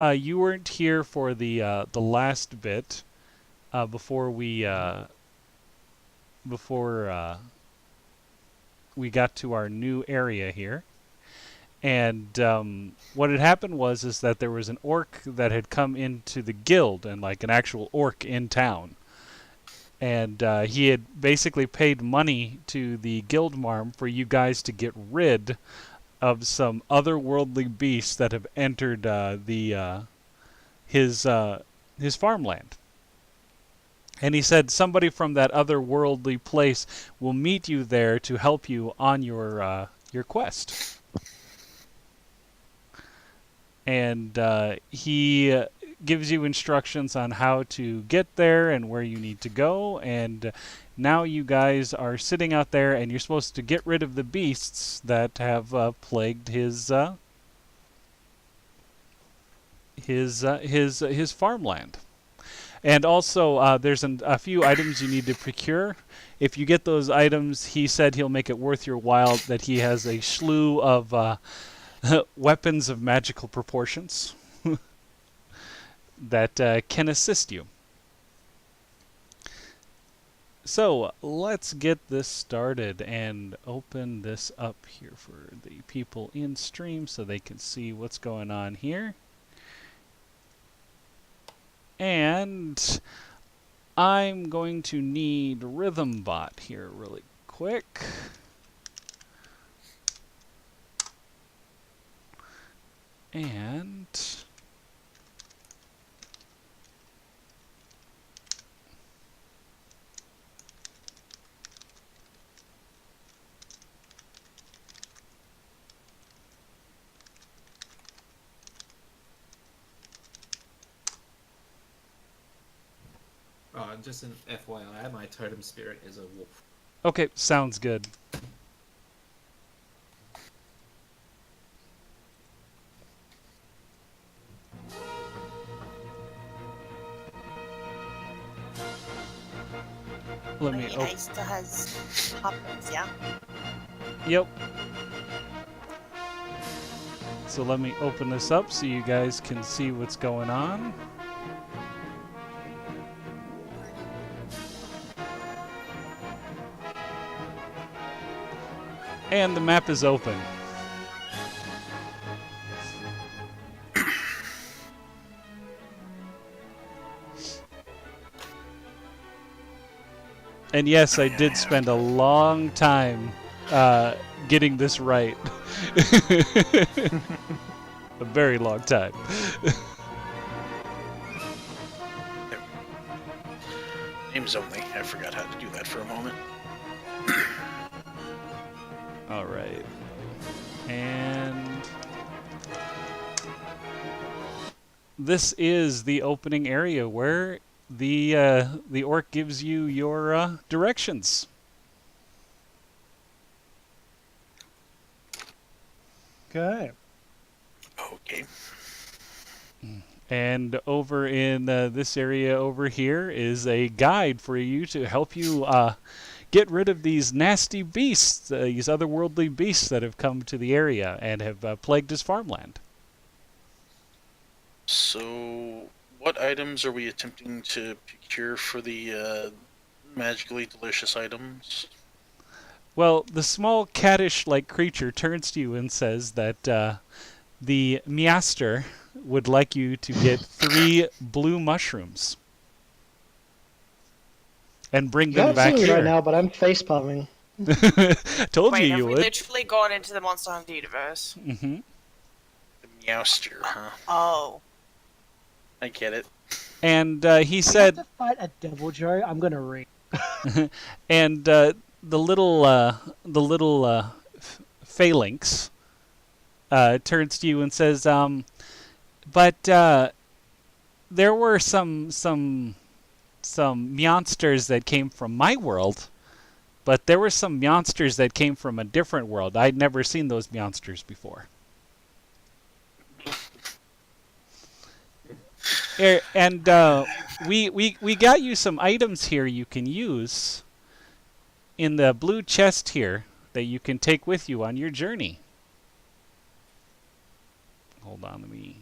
You weren't here for the last bit before we got to our new area here. And what had happened was is that there was an orc that had come into the guild, and like an actual orc in town. And he had basically paid money to the guild marm for you guys to get rid of some otherworldly beasts that have entered the his farmland. And he said somebody from that otherworldly place will meet you there to help you on your quest. And he gives you instructions on how to get there and where you need to go. And now you guys are sitting out there, and you're supposed to get rid of the beasts that have plagued his farmland. And also, there's a few items you need to procure. If you get those items, he said he'll make it worth your while. That he has a slew of weapons of magical proportions that can assist you. So let's get this started and open this up here for the people in stream so they can see what's going on here. And I'm going to need RhythmBot here really quick. And just an FYI, my totem spirit is a wolf. okay, sounds good. Let me he still has puppets, yeah? Yep. So let me open this up so you guys can see what's going on. And the map is open. And yes, I did spend a long time getting this right. A very long time. Names only. I forgot how to do that for a moment. All right. And this is the opening area where the orc gives you your directions. Okay. Okay. And over in this area over here is a guide for you to help you get rid of these nasty beasts, these otherworldly beasts that have come to the area and have plagued his farmland. So, what items are we attempting to procure for the magically delicious items? Well, the small caddish-like creature turns to you and says that the Measter would like you to get 3 blue mushrooms and bring them back See me here. right now, but I'm face palming. Told Wait, you have you we would. literally gone into the Monster Hunter universe? Mm-hmm. The Meowster, huh? Oh. I get it. And he said, to fight a devil, Joe. I'm gonna read. and the little phalanx turns to you and says, but there were some monsters that came from my world, but there were some monsters that came from a different world. I'd never seen those monsters before. And we got you some items here you can use in the blue chest here that you can take with you on your journey. Hold on, let me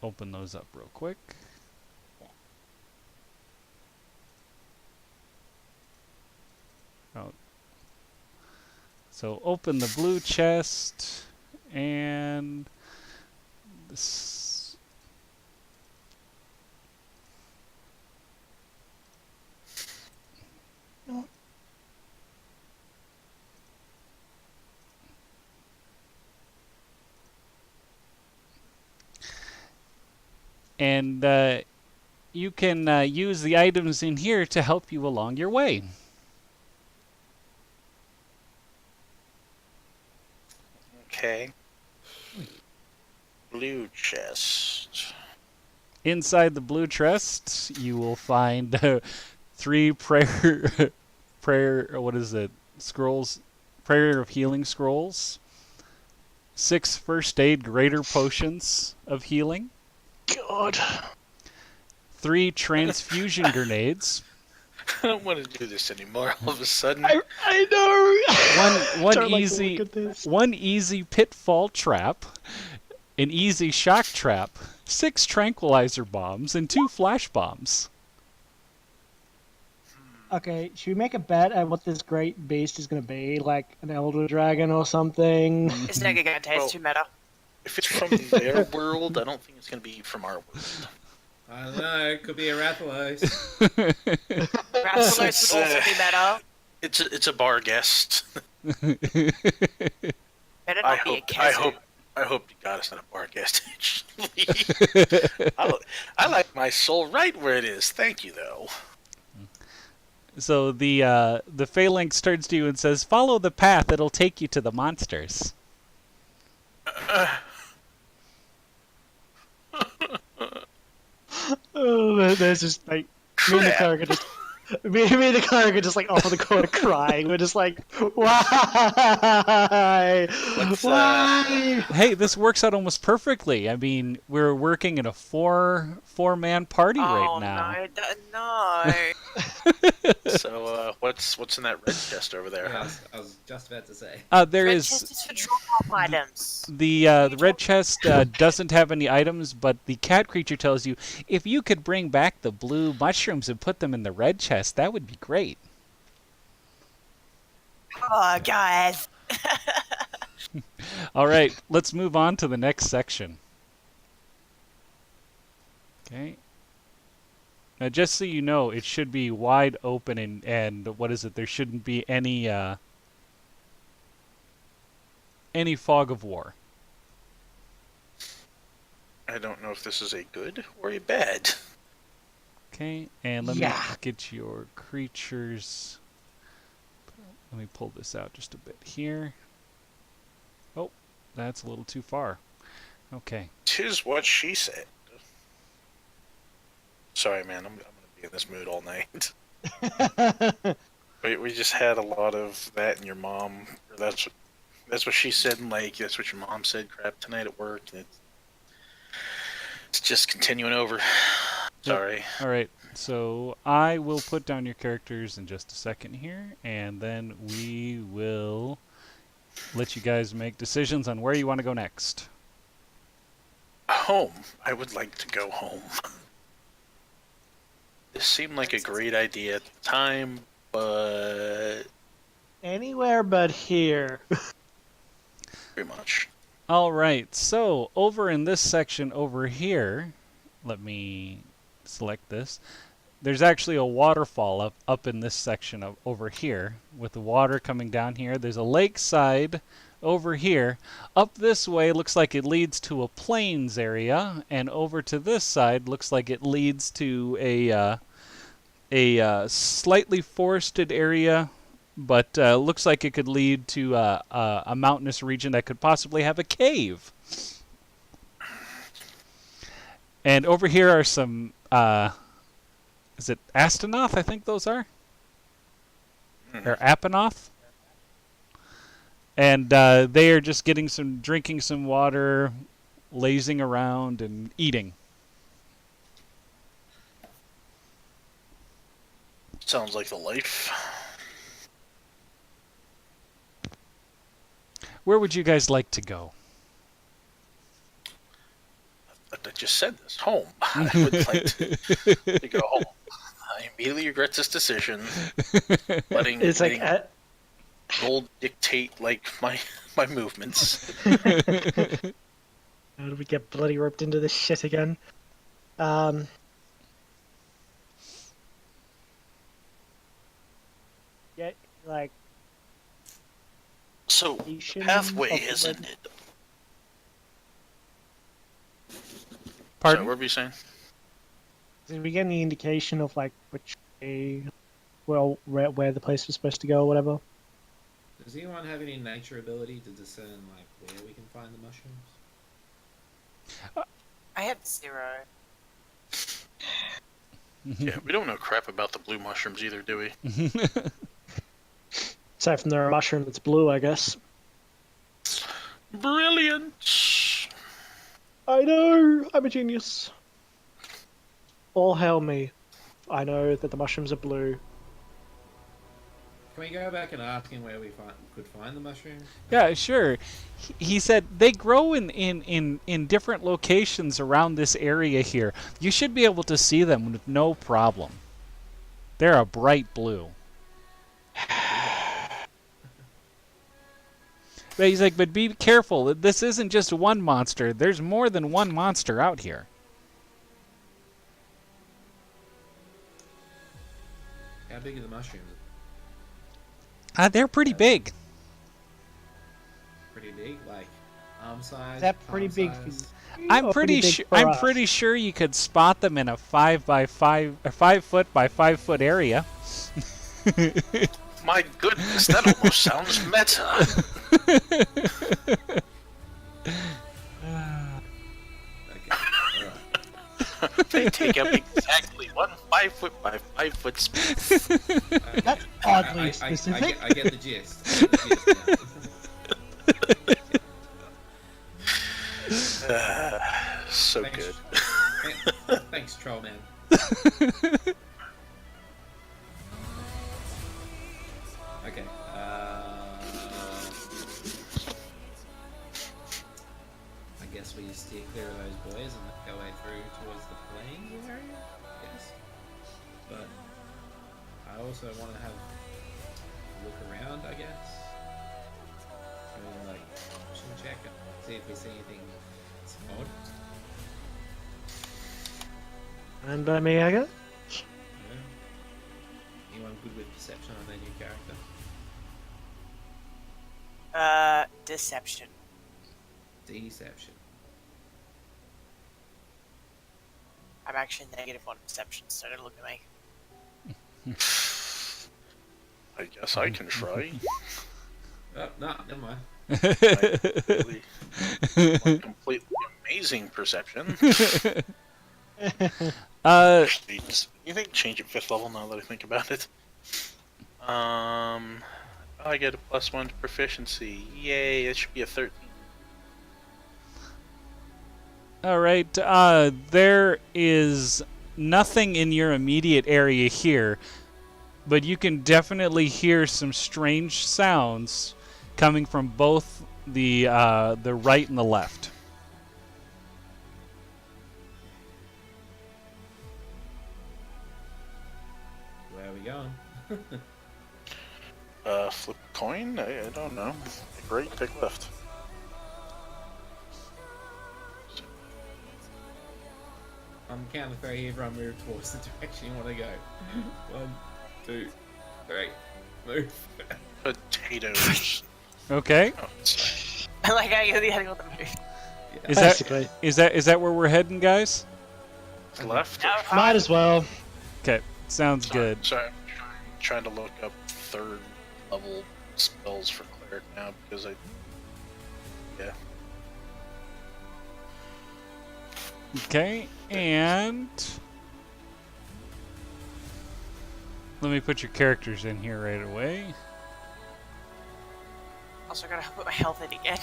open those up real quick. Oh. So open the blue chest and this. And you can use the items in here to help you along your way. Okay. Blue chest. Inside the blue chest, you will find 3 prayer, what is it? Scrolls, prayer of healing scrolls, 6 first aid greater potions of healing, God. 3 transfusion grenades, I don't want to do this anymore. All of a sudden, I know. one Don't like to easy look at this. one easy pitfall trap, an easy shock trap, 6 tranquilizer bombs, and 2 flash bombs. Okay, should we make a bet at what this great beast is gonna be? Like an elder dragon or something? It's not gonna taste Well- too meta. if it's from their world, I don't think it's going to be from our world. I don't know. It could be a Rathalos. Rathalos would also be meta. It's a bar guest. Better I not be a hope Kezu. I hope to God it's not a bar guest. Actually, I like my soul right where it is. Thank you, though. So the phalanx turns to you and says, "Follow the path; it'll take you to the monsters." Oh, there's just like me and the cleric are just me and the cleric are just like off in the corner crying. We're just like, why? Let's, Why? Hey, this works out almost perfectly. I mean, we're working in a four-man party right now. No. So, what's in that red chest over there? Yeah, I was just about to say. There Red is chest is for drop-off items. the red chest doesn't have any items, but the cat creature tells you if you could bring back the blue mushrooms and put them in the red chest, that would be great. Oh, guys. All right, let's move on to the next section. Okay. Now, just so you know, it should be wide open and what is it? There shouldn't be any fog of war. I don't know if this is a good or a bad. Okay, and let me Yeah. get your creatures. Let me pull this out just a bit here. Oh, that's a little too far. Okay. 'Tis what she said. Sorry, man. I'm gonna be in this mood all night. We just had a lot of that, and your mom. Or that's what she said, and like that's what your mom said. Crap tonight at work, and it's just continuing over. Sorry. All right. So I will put down your characters in just a second here, and then we will let you guys make decisions on where you want to go next. Home. I would like to go home. This seemed like a great idea at the time, but Anywhere but here. very much. All right. So over in this section over here, let me select this. There's actually a waterfall up in this section over here with the water coming down here. There's a lakeside over here. Up this way looks like it leads to a plains area, and over to this side looks like it leads to a slightly forested area, but looks like it could lead to a mountainous region that could possibly have a cave. And over here are some, is it Astanoth? I think those are? Or Apanoth? And they are just drinking some water, lazing around, and eating. Sounds like the life. Where would you guys like to go? A I just said this. Home. I would like to go home. I immediately regret this decision. Letting It's like, gold dictate like my movements. how do we get bloody roped into this shit again? Yeah, like, So the Nation pathway of the is Red- ended. Pardon? So what were you saying? did we get any indication of like which way, well, where the place was supposed to go or whatever? Does anyone have any nature ability to discern like where we can find the mushrooms? I have 0. Yeah, we don't know crap about the blue mushrooms either, do we? Aside from there, a mushroom that's blue, I guess. Brilliant. I know, I'm a genius. All hail me. I know that the mushrooms are blue. Can we go back and ask him where we could find the mushrooms? Yeah, sure. He said they grow in different locations around this area here. You should be able to see them with no problem. They're a bright blue. But he's like, but be careful. This isn't just one monster. There's more than one monster out here. How big are the mushrooms? They're pretty big. Pretty big, like arm size. Is that pretty palm big for size? you? I'm Or pretty big sure. for I'm us? pretty sure you could spot them in a 5 by 5, or 5 foot by 5 foot area. My goodness, that almost sounds meta. Okay, alright. They take up exactly 1 5 foot by 5 foot space. Okay. That's oddly specific. I get the gist. I get the gist now. So Thanks. good. Thanks, Trollman. Okay. I guess we steer clear of those boys and make our way through towards the plains area. Yes. But I also want to have a look around. I guess. I mean, like, should check and see if we see anything odd. And by me, I guess. Yeah. Anyone good with perception on their new character? Deception. Deception. I'm actually negative on perception, so don't look at me. I guess I can try. Oh, no, never mind. Completely amazing perception. Actually, you think change it 5th level now that I think about it? I get a +1 to proficiency. Yay, that should be a 13. All right. There is nothing in your immediate area here, but you can definitely hear some strange sounds coming from both the right and the left. Where are we going? Flip a coin? I don't know. Pick right, pick left. On the count of 3, everyone move towards the direction you want to go. 1, 2, 3, move. Potatoes. Okay. Oh, it's I like how you're the only one that moved. Is Basically. that where we're heading, guys? left. No, Might as well. Okay. Sounds good. Sorry, I'm trying to look up 3rd level spells for cleric now because yeah. Okay, and let me put your characters in here right away. Also gotta put my health in again.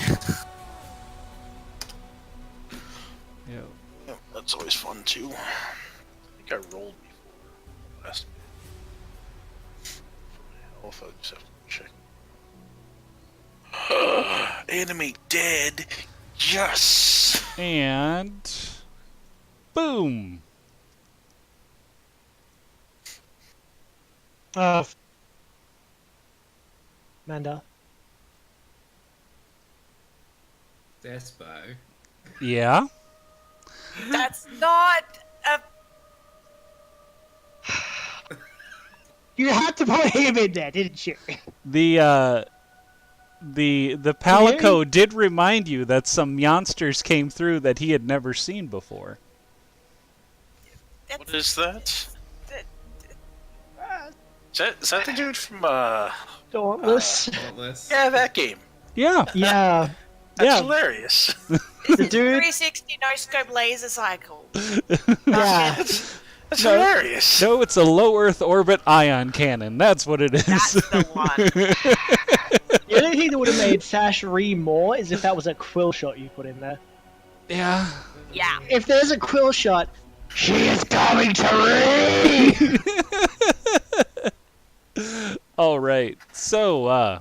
Yeah. Yeah, that's always fun too. I think I rolled before last bit. For my health, I just have to check. Enemy dead. Yes. And Boom! Amanda. Despo. Yeah? That's not a. You had to put him in there, didn't you? The Palico did remind you that some monsters came through that he had never seen before. What is that? that- Is that the dude from Dauntless. Dauntless. yeah, that game? Yeah. Yeah. That's Yeah. hilarious. The dude. 360 no scope laser cycle. Yeah. That's No. hilarious. No, it's a low Earth orbit ion cannon. That's what it is. That's the one. The only thing that would have made Sash ream more is if that was a quill shot you put in there. Yeah. Yeah. If there's a quill shot, she is coming to ream! All right. So,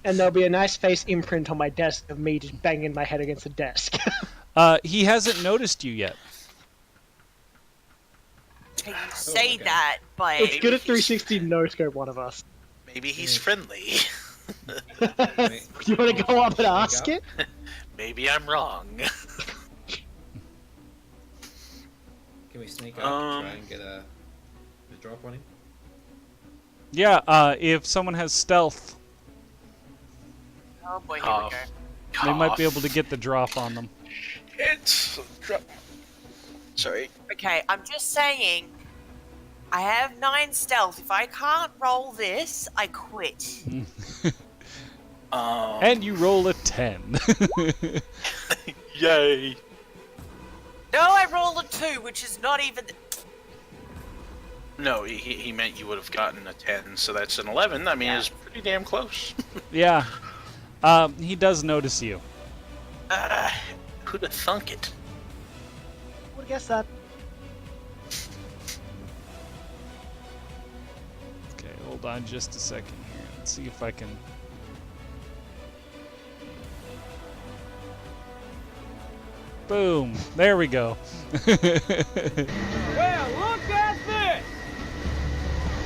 And there'll be a nice face imprint on my desk of me just banging my head against the desk. he hasn't noticed you yet. You say okay. that, but It's good at 360 no scope one of us. Maybe he's friendly. You want to go up and ask it? Maybe I'm wrong. Can we sneak up and try and get a drop on him? Yeah. If someone has stealth, oh boy, here Cough. we go. they might be able to get the drop on them. It's sorry. Okay, I'm just saying. I have 9 stealth. If I can't roll this, I quit. And you roll a 10. Yay. No, I rolled a 2, which is not even. No, he meant you would have gotten a 10, so that's an 11. I mean, Yeah. it's pretty damn close. Yeah. He does notice you. Who'd have thunk it? Would guess that. Okay, hold on just a second here. Let's see if I can... Boom! There we go. Well, look at this!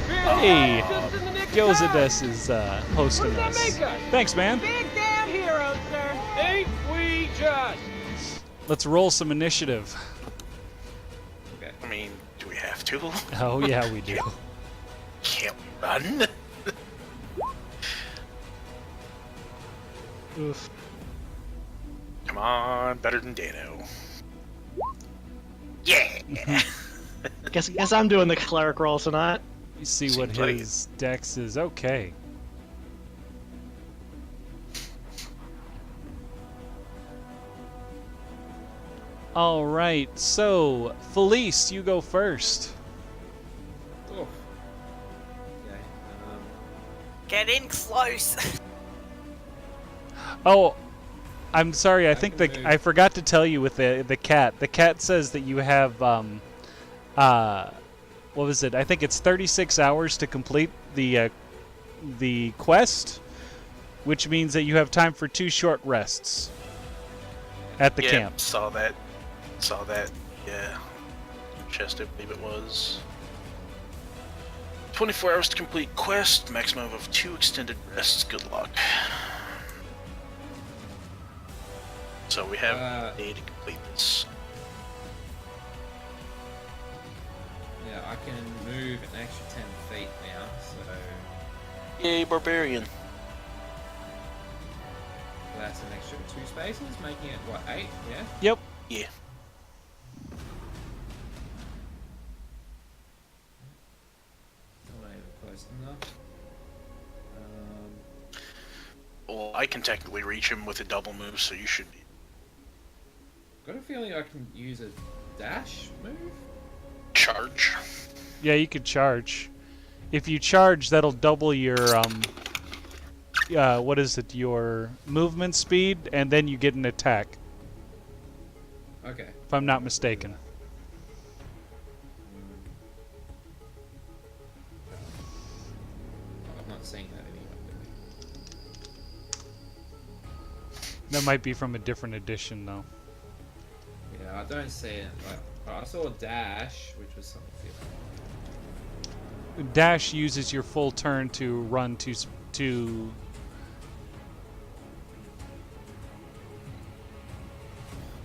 Hey, Just in the nick of Gyozades time. is hosting What us. does that make us? Thanks, man. Big damn heroes, sir. Ain't we just? Let's roll some initiative. Okay. I mean, do we have to? Oh, yeah, we do. Can't we run? Oof. Come on, better than Dano. Yeah. Guess I'm doing the cleric roll tonight. You see what Seems like his dex is. Okay. All right, so Felice, you go first. Oh. Okay. Get in close. Oh, I'm sorry. I think can move. I forgot to tell you with the cat. The cat says that you have what was it? I think it's 36 hours to complete the quest, which means that you have time for 2 short rests at the Yeah, camp. saw that. Saw that. Yeah. Chest, I believe it was. 24 hours to complete quest, maximum of 2 extended rests. Good luck. So we have a day to complete this. Yeah, I can move an extra 10 feet now, so Yay, barbarian. that's an extra 2 spaces, making it, what, 8? Yeah? Yep. Yeah. Not even close enough. Well, I can technically reach him with a double move, so you should be. Got a feeling I can use a dash move? Charge. Yeah, you could charge. If you charge, that'll double your what is it? Your movement speed, and then you get an attack. Okay. If I'm not mistaken. I'm not seeing that anyway. That might be from a different edition, though. Yeah, I don't see it. Like, I saw a dash, which was something different. Dash uses your full turn to run to.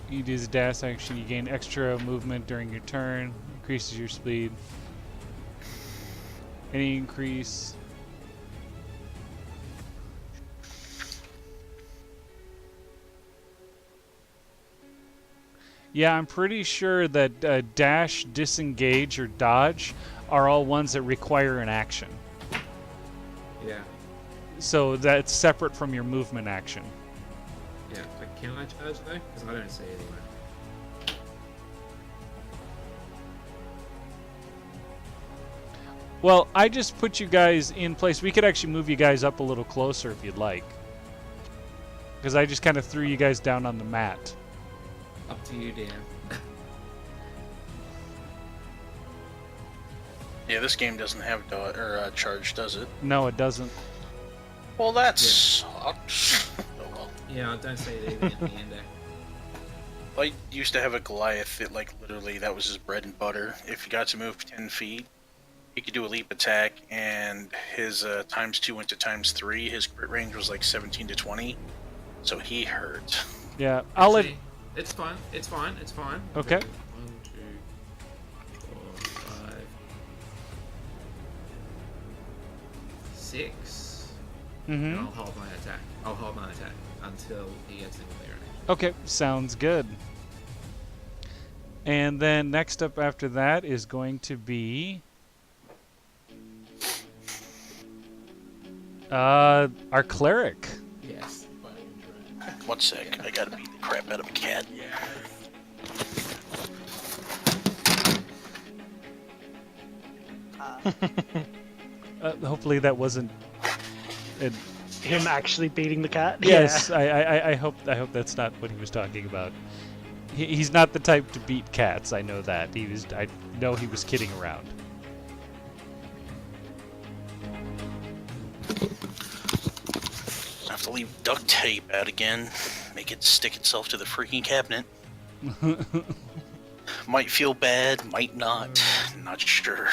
You do the dash action. You gain extra movement during your turn. Increases your speed. Any increase. Yeah, I'm pretty sure that dash, disengage, or dodge are all ones that require an action. Yeah. So that's separate from your movement action. Yeah. But can I charge though? Because I don't see it anywhere. Well, I just put you guys in place. We could actually move you guys up a little closer if you'd like. Because I just kind of threw you guys down on the mat. Up to you, Dan. Yeah, this game doesn't have charge, does it? No, it doesn't. Well, that sucks. Oh well. Yeah, I don't see it even at the end there. I used to have a Goliath that, like, literally, that was his bread and butter. If he got to move 10 feet, he could do a leap attack, and his ×2 went to ×3. His crit range was like 17 to 20, so he hurt. Yeah, I'll let. Actually, it's fine. It's fine. It's fine. Okay. 1, 2, 4, 5, 6. And I'll hold my attack. I'll hold my attack until he gets into the range. Okay, sounds good. And then next up after that is going to be our cleric. Yes. 1 sec, I gotta beat the crap out of a cat. Hopefully that wasn't. Him actually beating the cat? Yes, Yeah. I hope that's not what he was talking about. He's not the type to beat cats. I know that. I know he was kidding around. I have to leave duct tape out again. Make it stick itself to the freaking cabinet. Might feel bad, might not. Not sure.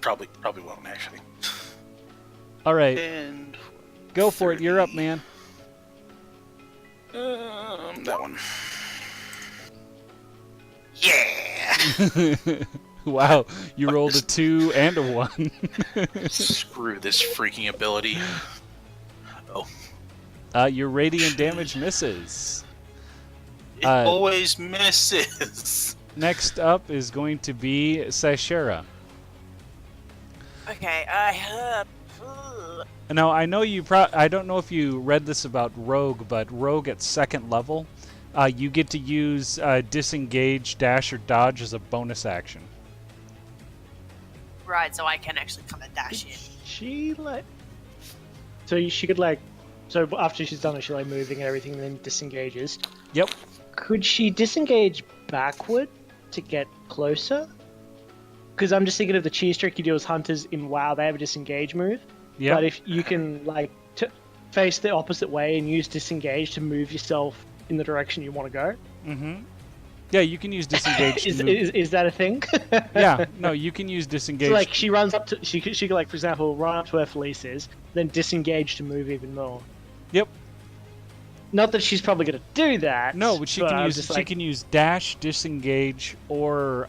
Probably won't, actually. All right, And go for it. You're up, man. that one. Yeah! Wow, you rolled a 2 and a 1. Screw this freaking ability. Oh. Your radiant damage misses. It always misses. Next up is going to be Sashera. Okay, I have. Now, I know I don't know if you read this about Rogue, but Rogue at 2nd level, you get to use disengage, dash, or dodge as a bonus action. Right, so I can actually come and dash in. She so she could so after she's done it, she moving and everything, and then disengages. Yep. Could she disengage backward to get closer? Because I'm just thinking of the cheese trick you do as hunters in WoW. They have a disengage move. Yeah. But if you can face the opposite way and use disengage to move yourself in the direction you want to go. Mm-hmm. Yeah, you can use disengage. Is that a thing? Yeah. No, you can use disengage. So she runs up to she could for example run up to where Felice is, then disengage to move even more. Yep. Not that she's probably going to do that. No, but she can use dash, disengage, or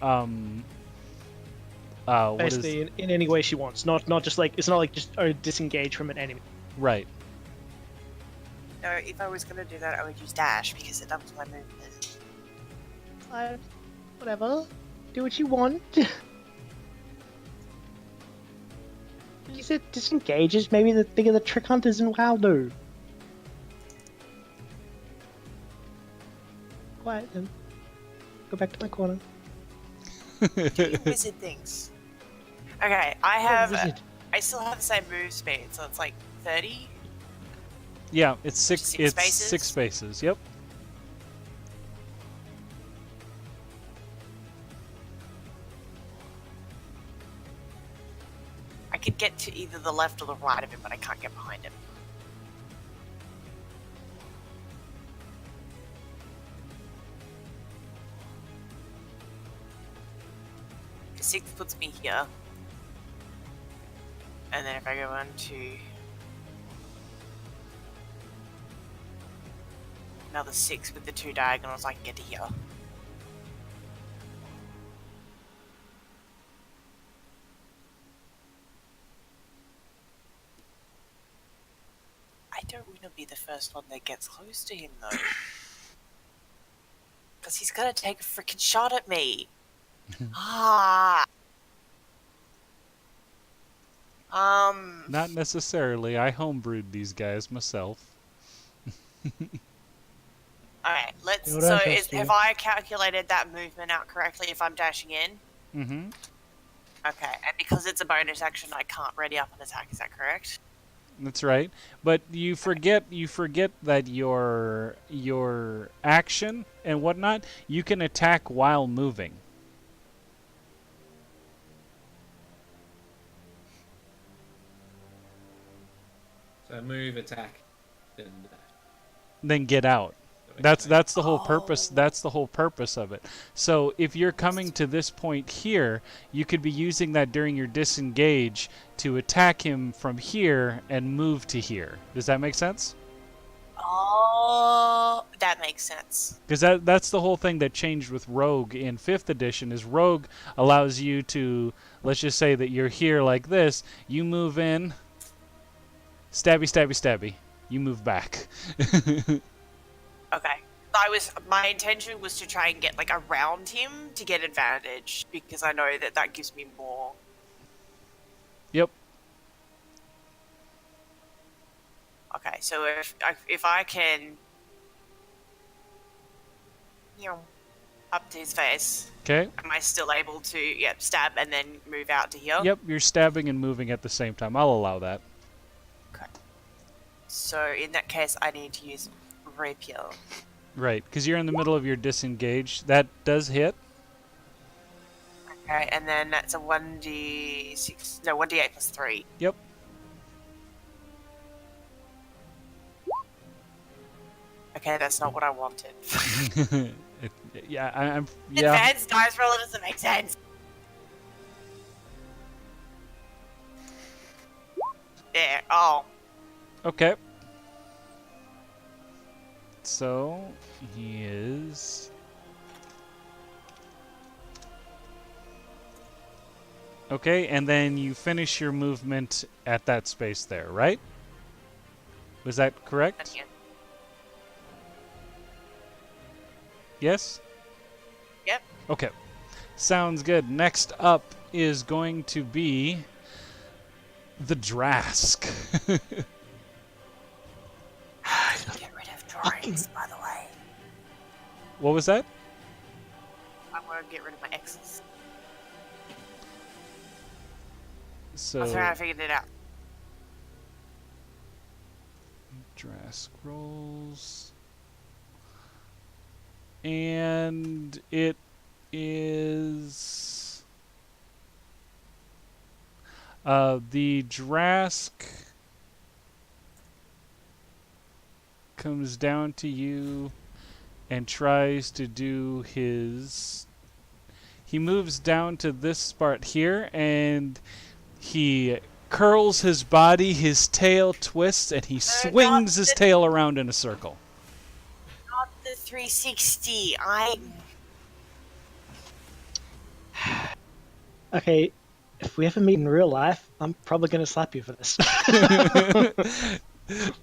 basically in any way she wants. Not just it's not like just disengage from an enemy. Right. No, if I was gonna do that, I would use dash because it doubles my movement. Whatever. Do what you want. You said disengages. Maybe the bigger the trick hunters in WoW do. Quiet then. Go back to my corner. You wizard things. Okay, I have. Wizard. I still have the same move speed, so it's like 30. Yeah, it's six. Six It's spaces? 6 spaces. Yep. I could get to either the left or the right of him, but I can't get behind him. 6 puts me here. And then if I go into another 6 with the 2 diagonals, I can get to here. I don't want to be the first one that gets close to him, though. Because he's gonna take a freaking shot at me. Ah. Not necessarily. I homebrewed these guys myself. Alright, let's. It would So, interest you. have I calculated that movement out correctly if I'm dashing in? Mm-hmm. Okay, and because it's a bonus action, I can't ready up an attack. Is that correct? That's right. But you forget that your action and whatnot, you can attack while moving. So move, attack, then dash. Then get out. That's the whole purpose. That's the whole purpose of it. So if you're coming to this point here, you could be using that during your disengage to attack him from here and move to here. Does that make sense? Oh, that makes sense. Because that's the whole thing that changed with Rogue in 5th edition is Rogue allows you to, let's just say that you're here like this, you move in, stabby, stabby, stabby, you move back. Okay. My intention was to try and get like around him to get advantage because I know that gives me more. Yep. Okay, so if I can, up to his face, Okay. am I still able to stab and then move out to here? Yep, you're stabbing and moving at the same time. I'll allow that. Okay. So in that case, I need to use rapier. Right, because you're in the middle of your disengage. That does hit. Okay, and then that's a 1d8 plus 3. Yep. Okay, that's not what I wanted. Yeah, I'm. Yeah. Advanced dice roll doesn't make sense. There. Oh. Okay. So he is. Okay, and then you finish your movement at that space there, right? Was that correct? Again. Yes? Yep. Okay. Sounds good. Next up is going to be the Drask. Get rid of drawings, by the way. What was that? I'm gonna get rid of my X's. So I was trying to figure it out. Drask rolls. And it is the Drask comes down to you and tries to do his. He moves down to this spot here and he curls his body, his tail twists, and he swings his tail around in a circle. Not the 360. Okay, if we ever meet in real life, I'm probably going to slap you for this.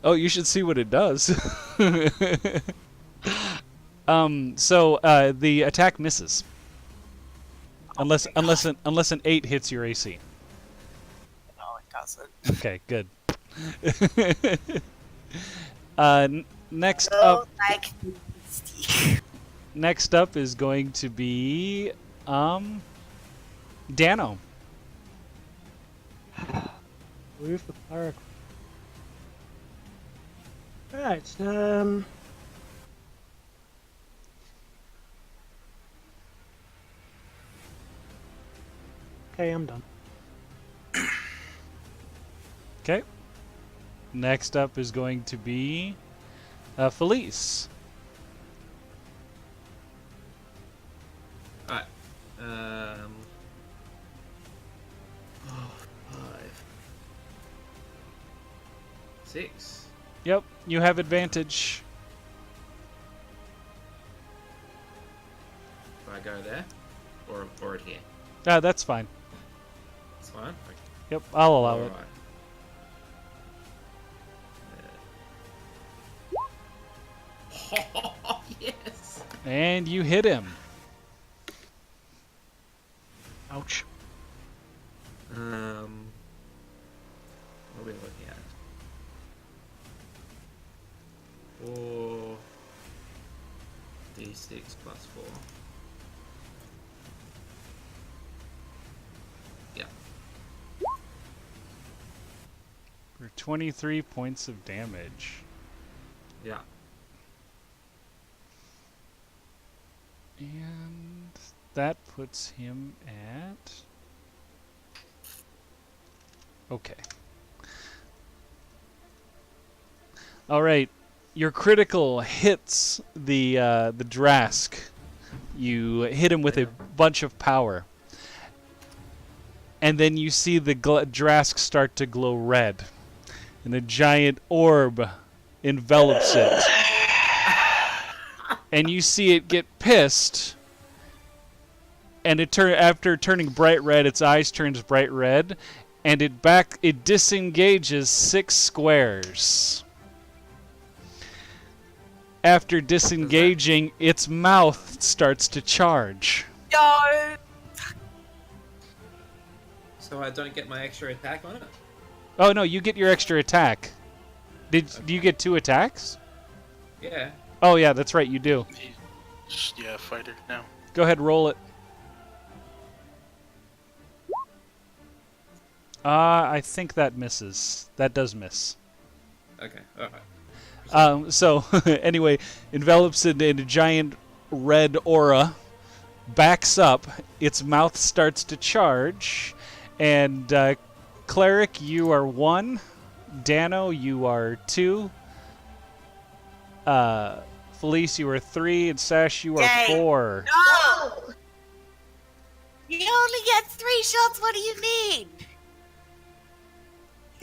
Oh, you should see what it does. So the attack misses. Unless an 8 hits your AC. No, it doesn't. Okay, good. Next up next up is going to be Dano. Move the pirate. Alright, okay, I'm done. Okay. Next up is going to be Felice. Alright. 6. Yep, you have advantage. Do I go there? Or forward here? Ah, that's fine. It's fine? Okay. Yep, I'll allow it. Alright. Oh, yes! And you hit him. Ouch. What are we looking at? 4 d6 plus 4. Yeah. For 23 points of damage. Yeah. And that puts him at... Okay. All right. Your critical hits the Drask. You hit him with a bunch of power. And then you see the Drask start to glow red. And a giant orb envelops it. And you see it get pissed. And after turning bright red, its eyes turns bright red. And it disengages 6 squares. After disengaging, its mouth starts to charge. No! So I don't get my extra attack on it? Oh no, you get your extra attack. Do you get 2 attacks? Yeah. Oh yeah, that's right, you do. Yeah, fighter now. Go ahead, roll it. I think that misses. That does miss. Okay, alright. So, anyway, envelops it in a giant red aura, backs up, its mouth starts to charge, and Cleric, you are 1, Dano, you are 2, Felice, you are 3, and Sash, you are Yay. 4. No! You only get 3 shots, what do you mean?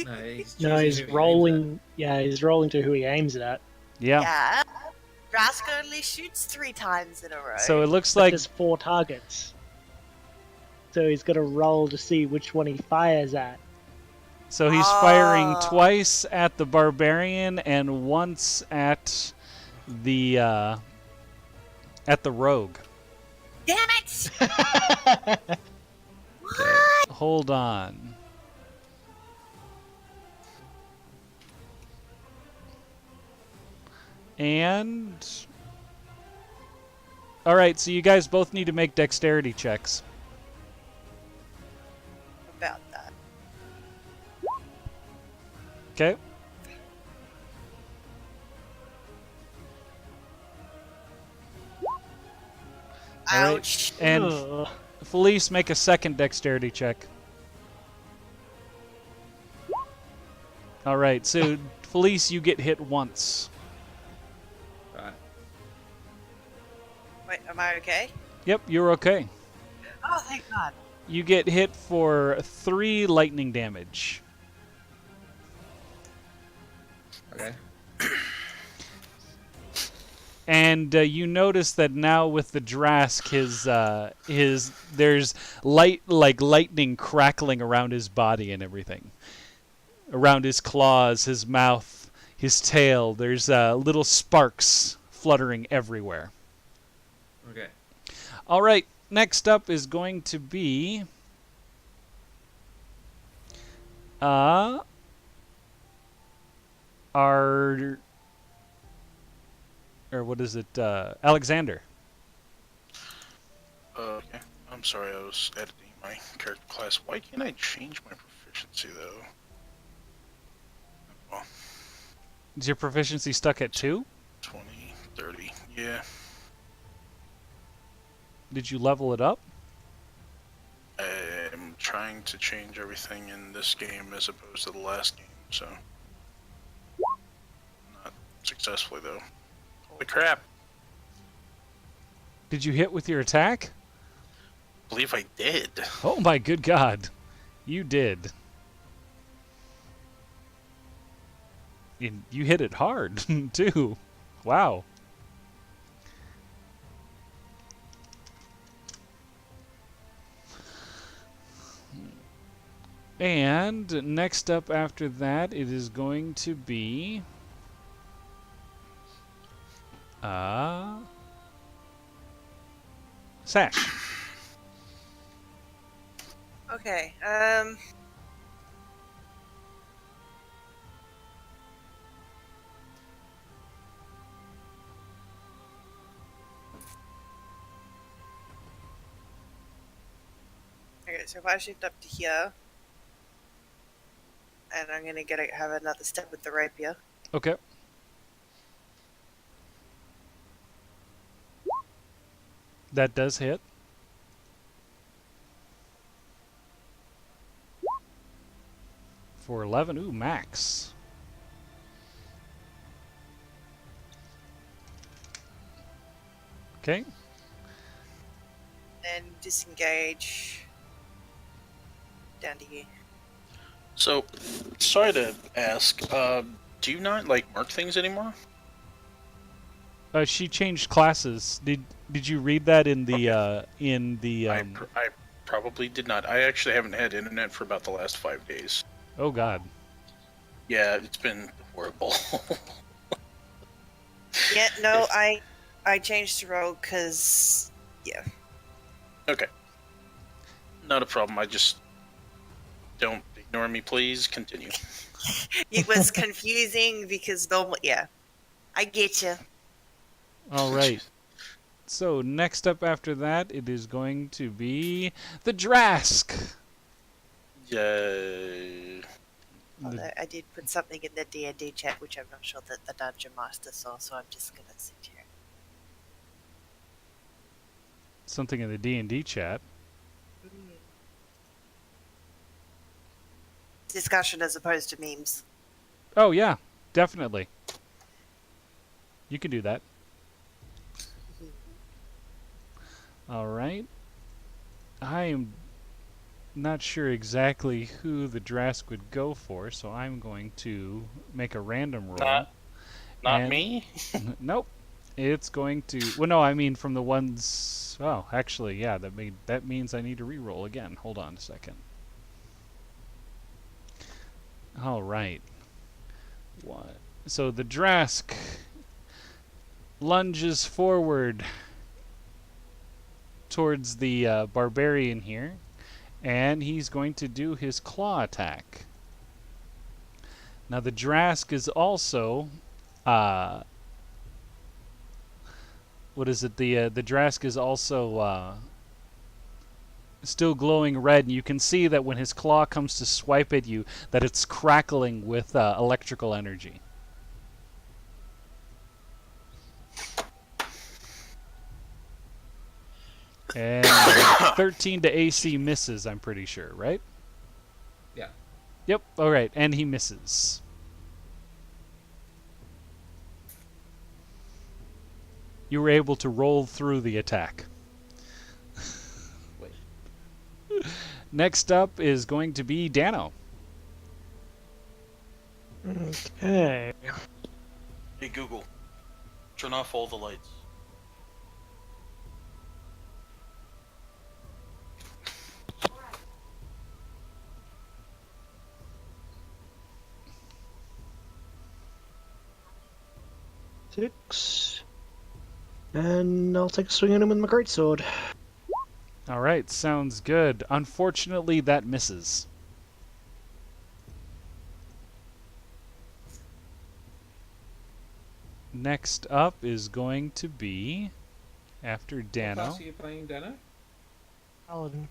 No, he's, No, choosing he's who he aims rolling. Yeah, he's rolling to who he aims it at. Yeah. Yeah. Drask only shoots 3 times in a row. So it looks But like there's 4 targets. So he's got to roll to see which one he fires at. so he's firing twice at the barbarian and once at the rogue. Damn it! What? Hold on. And all right, so you guys both need to make dexterity checks. About that. Okay. All right. Ouch. And Ugh. Felice, make a second dexterity check. All right, so Felice, you get hit once. Right. Wait, am I okay? Yep, you're okay. Oh, thank God. You get hit for 3 lightning damage. Okay. And you notice that now with the Drask, there's lightning crackling around his body and everything, around his claws, his mouth, his tail. There's little sparks fluttering everywhere. Okay. All right, next up is going to be our or what is it? Alexander. Okay. I'm sorry, I was editing my character class. Why can't I change my proficiency, though? Well, Is your proficiency stuck at 2? 20, 30. Yeah. Did you level it up? I'm trying to change everything in this game as opposed to the last game, so... Not successfully, though. Holy crap. Did you hit with your attack? I believe I did. Oh my good God. You did. And you hit it hard, too. Wow. And next up after that, it is going to be... Sash. Okay. Okay, so if I shift up to here, and I'm gonna have another step with the rapier. Okay. That does hit. For 11. Ooh, max. Okay. Then disengage down to here. So, sorry to ask, do you not, like, mark things anymore? She changed classes. Did you read that in the I probably did not. I actually haven't had internet for about the last 5 days. Oh God. Yeah, it's been horrible. Yeah, no, I changed the rogue because, yeah. Okay. Not a problem. I just... Don't ignore me, please. Continue. It was confusing because yeah. I get you. All right. So next up after that, it is going to be the Drask. Yeah. Although I did put something in the D&D chat, which I'm not sure that the Dungeon Master saw, so I'm just gonna sit here. Something in the D&D chat. Discussion as opposed to memes. Oh yeah, definitely. You can do that. All right. I am not sure exactly who the Drask would go for, so I'm going to make a random roll. Not me? Nope. It's going to... Well, no, I mean from the ones... Oh, actually, yeah, that means I need to re-roll again. Hold on a second. All right. What? So the Drask lunges forward towards the barbarian here, and he's going to do his claw attack. Now the Drask is also... what is it? The Drask is also still glowing red, and you can see that when his claw comes to swipe at you, that it's crackling with electrical energy. And 13 to AC misses, I'm pretty sure, right? Yeah. Yep, alright, and he misses. You were able to roll through the attack. Wait. Next up is going to be Dano. Okay. Hey, Google. Turn off all the lights. Six. And I'll take a swing at him with my greatsword. Alright, sounds good. Unfortunately, that misses. Next up is going to be, after What Dano, class are you playing, Dano? Paladin.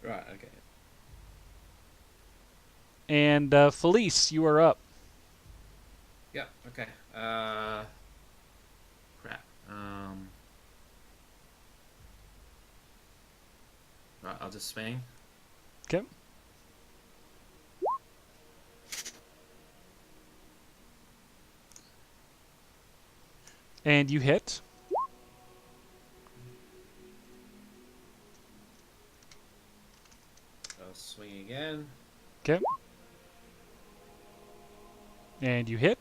Right, okay. and Felice, you are up. Yeah, okay. Crap. Right, I'll just swing. Okay. And you hit. I'll swing again. Okay. And you hit.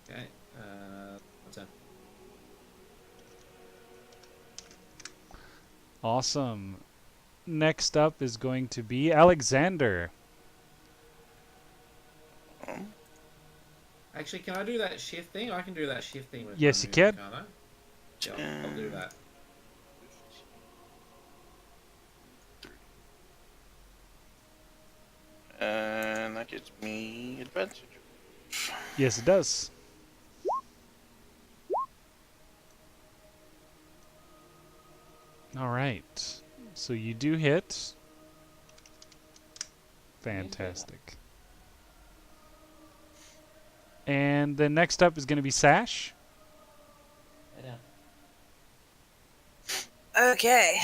Okay. What's that? Awesome. Next up is going to be Alexander. Actually, can I do that shift thing? I can do that shift thing with Yes, my you movement, can. can't I? Yeah, I'll do that. And that gives me advantage. Yes, it does. All right. So you do hit. Fantastic. And then next up is going to be Sash. Okay.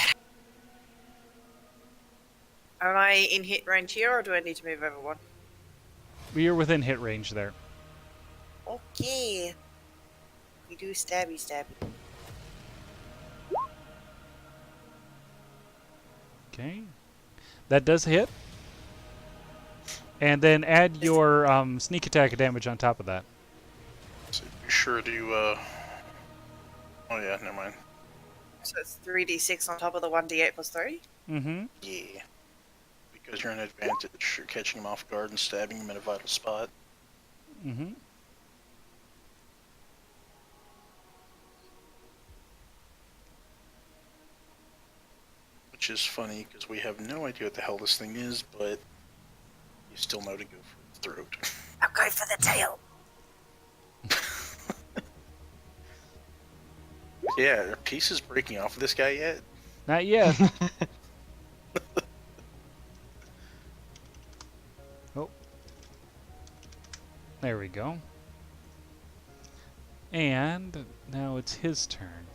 Am I in hit range here, or do I need to move over one? You're within hit range there. Okay. We do stabby stabby. Okay. That does hit. And then add your sneak attack damage on top of that. So be sure to, oh yeah, never mind. So it's 3d6 on top of the 1d8 plus 3? Mm-hmm. Yeah. Because you're an advantage, you're catching him off guard and stabbing him in a vital spot. Mm-hmm. Which is funny, because we have no idea what the hell this thing is, but you still know to go for its throat. I'll go for the tail. Yeah, are pieces breaking off of this guy yet? Not yet. Oh. There we go. And now it's his turn.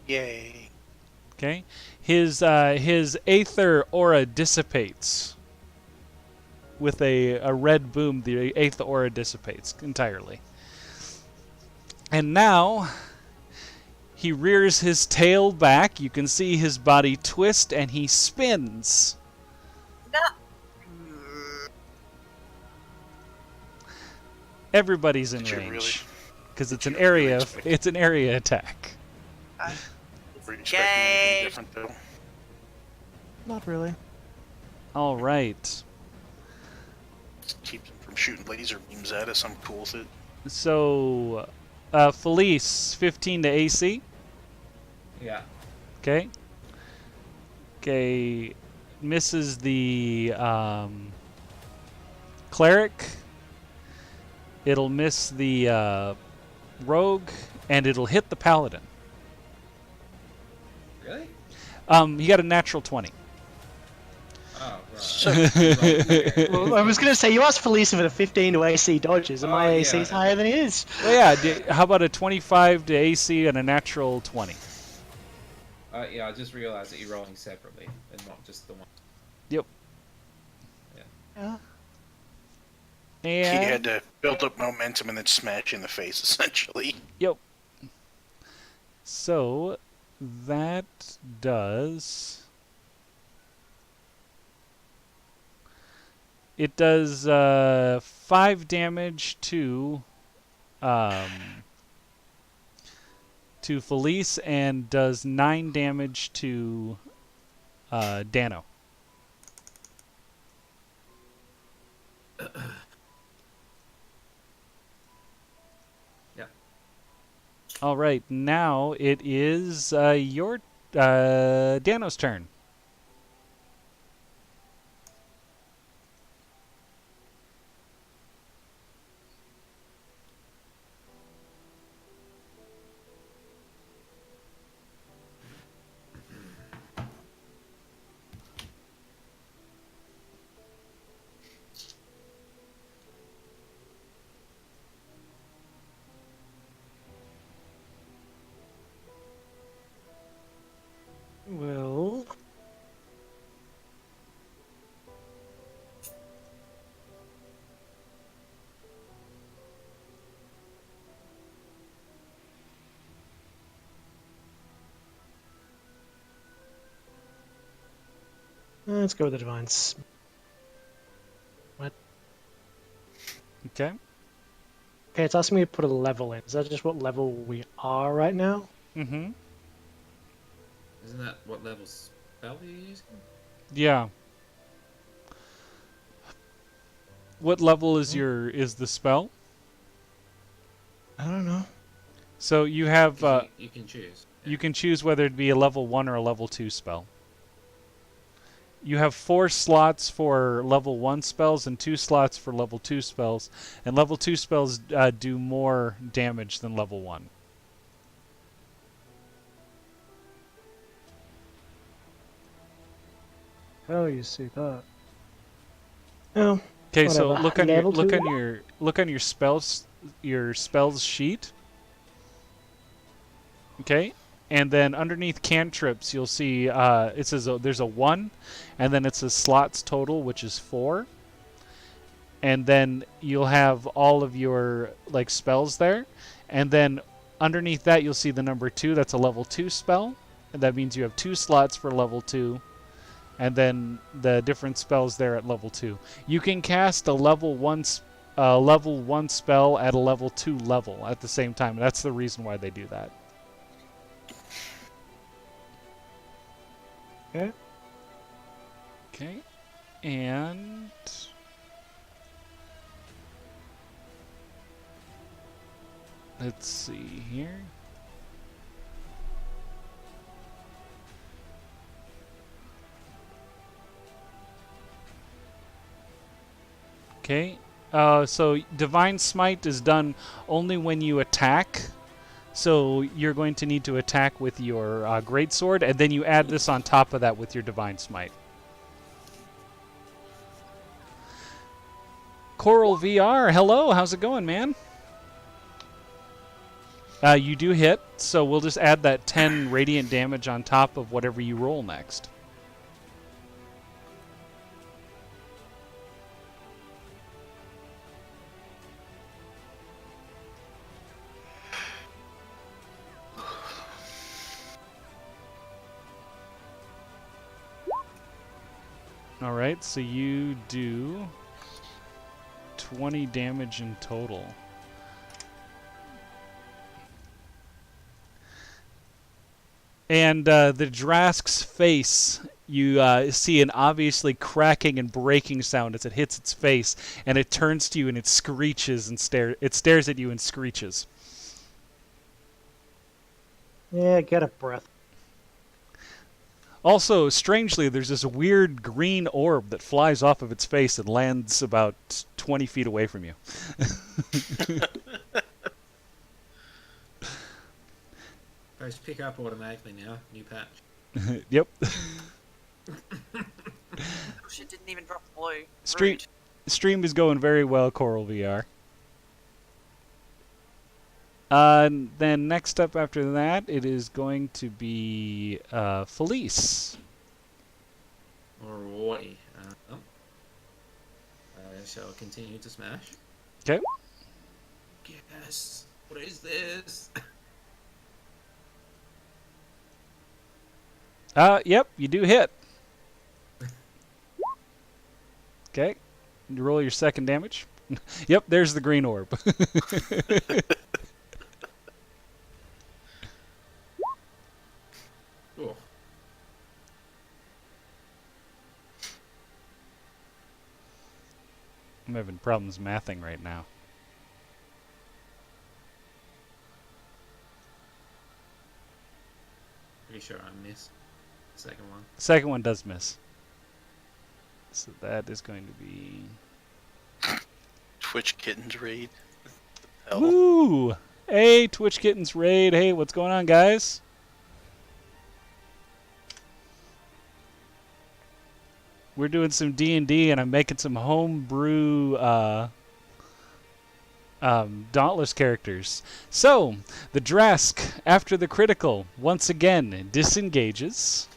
Yay. Okay. His aether aura dissipates. With a red boom, the aether aura dissipates entirely. And now he rears his tail back. You can see his body twist and he spins. No. Everybody's in Did you really- range because it's did an you really area. expect- It's an area attack. Were you expecting anything Okay. different, though? Not really. All right. Just keeps him from shooting laser beams at us, I'm cool with it. So, Felice, 15 to AC. Yeah. Okay. Okay. Misses the cleric. It'll miss the rogue, and it'll hit the paladin. Really? He got a natural 20. Oh, right. So- Okay. Well, I was going to say, you asked Felice if a 15 to AC dodges, and my Oh, AC is yeah. higher than his. Well, yeah. How about a 25 to AC and a natural 20? Yeah, I just realized that you're rolling separately and not just the one. Yep. Yeah. He And had to build up momentum and then smash you in the face, essentially. Yep. So that does. It does 5 damage to Felice and does 9 damage to Dano. Yeah. All right, now it is your Dano's turn. Well, let's go with the divine. Okay. Okay, it's asking me to put a level in. Is that just what level we are right now? Mm-hmm. Isn't that what level spell you're using? Yeah. What level is Hmm. the spell? I don't know. So you have 'Cause you can choose. you can choose whether it be a level 1 or a level 2 spell. You have 4 slots for level 1 spells and 2 slots for level 2 spells, and level 2 spells do more damage than level 1. How you see that? Oh, Okay, so whatever. Level 2. look on your spells sheet. Okay, and then underneath cantrips, you'll see it says there's a 1, and then it says slots total, which is 4, and then you'll have all of your like spells there, and then underneath that you'll see the number 2. That's a level 2 spell, and that means you have 2 slots for level 2, and then the different spells there at level 2. You can cast a level 1 spell at a level 2 level at the same time. And that's the reason why they do that. Okay. Okay, and let's see here. Okay, so Divine Smite is done only when you attack. So you're going to need to attack with your Greatsword, and then you add this on top of that with your Divine Smite. Coral VR, hello, how's it going, man? You do hit, so we'll just add that 10 radiant damage on top of whatever you roll next. Alright, so you do 20 damage in total. And the Drask's face, you see an obviously cracking and breaking sound as it hits its face, and it turns to you and it screeches and stares at you and screeches. Yeah, get a breath. Also, strangely, there's this weird green orb that flies off of its face and lands about 20 feet away from you. Guys, pick up automatically now. New patch. Yep. She didn't even drop blue. Stream, Rude. stream is going very well, Coral VR. Then next up after that, it is going to be Felice. Alrighty. I shall continue to smash. Okay. Yes. What is this? Yep, you do hit. Okay. You roll your second damage. Yep, there's the green orb. Oh. I'm having problems mathing right now. Pretty sure I missed the second one. The second one does miss. So that is going to be... Twitch Kittens raid. Hell. Woo! Hey, Twitch Kittens raid. Hey, what's going on, guys? We're doing some D&D, and I'm making some homebrew Dauntless characters. So, the Drask, after the critical, once again disengages.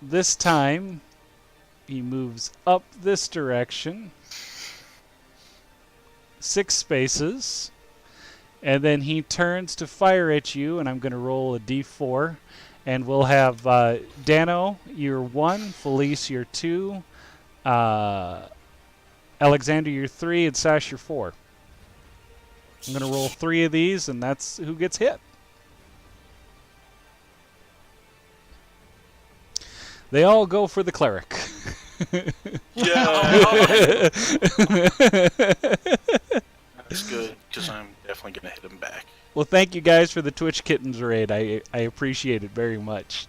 This time, he moves up this direction. 6 spaces. And then he turns to fire at you, and I'm going to roll a d4. And we'll have Dano, you're 1, Felice, you're 2, Alexander, you're 3, and Sash, you're 4. I'm going to roll 3 of these, and that's who gets hit. They all go for the cleric. Yeah. That's good, because I'm definitely going to hit him back. Well, thank you guys for the Twitch Kittens raid. I appreciate it very much.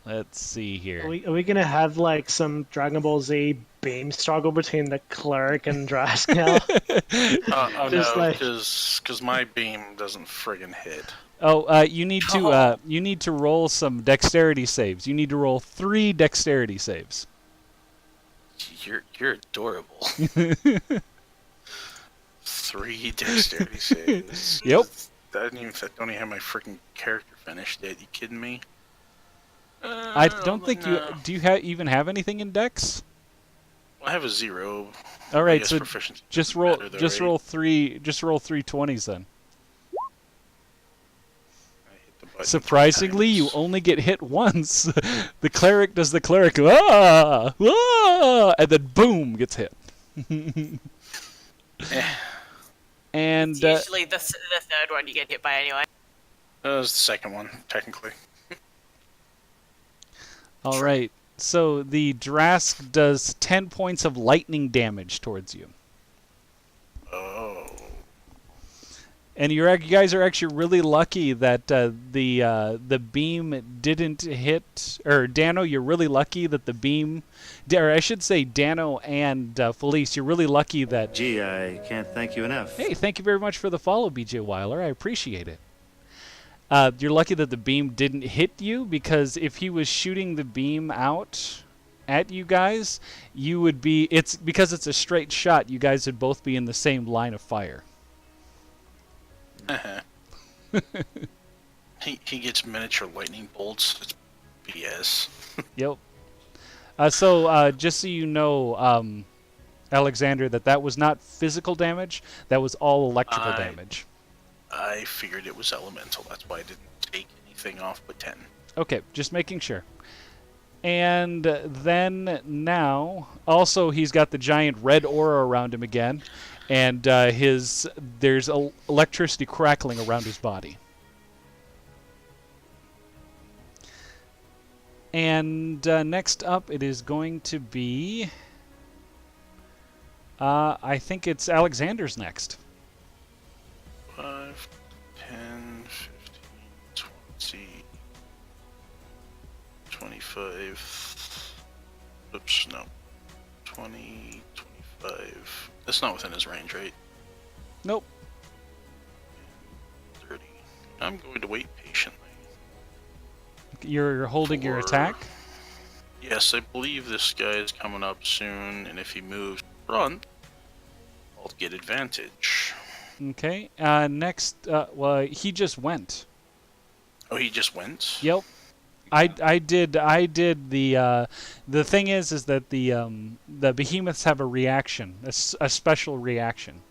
Let's see here. Are we gonna have like some Dragon Ball Z beam struggle between the cleric and Drask now? Oh Just no, like- because my beam doesn't friggin' hit. Oh, you need to roll some dexterity saves. You need to roll 3 dexterity saves. You're adorable. 3 dexterity saves. Yep. I don't even have my freaking character finished yet. You kidding me? I don't think you do. You even have anything in dex? I have a 0. All I right, guess so proficiency just doesn't roll matter though, just right? roll 3 20s then. I hit the button 3 Surprisingly, you times. only get hit once. The cleric does the cleric and then boom gets hit. Eh, And It's usually the third one you get hit by anyway. that was the second one, technically. all right, so the Drask does 10 points of lightning damage towards you. Oh. And you guys are actually really lucky that the beam didn't hit. Or Dano, you're really lucky that the beam, or I should say Dano and Felice, you're really lucky that. Gee, I can't thank you enough. Hey, thank you very much for the follow, BJ Weiler. I appreciate it. You're lucky that the beam didn't hit you, because if he was shooting the beam out at you guys, you would be. It's because it's a straight shot. You guys would both be in the same line of fire. He gets miniature lightning bolts. It's BS. Yep. So just so you know, Alexander, that was not physical damage. That was all electrical damage. I figured it was elemental. That's why I didn't take anything off but 10. Okay, just making sure. And then now, also he's got the giant red aura around him again, and there's electricity crackling around his body. And next up, it is going to be. I think it's Alexander's next. 5, 10, 15, 20, 25. Oops, no. 20, 25. That's not within his range, right? Nope. 30. I'm going to wait patiently. You're holding your For- attack. Yes, I believe this guy is coming up soon, and if he moves front, I'll get advantage. Okay. Next, well, he just went. Oh, he just went? Yep. I did the thing is that the behemoths have a reaction, a special reaction.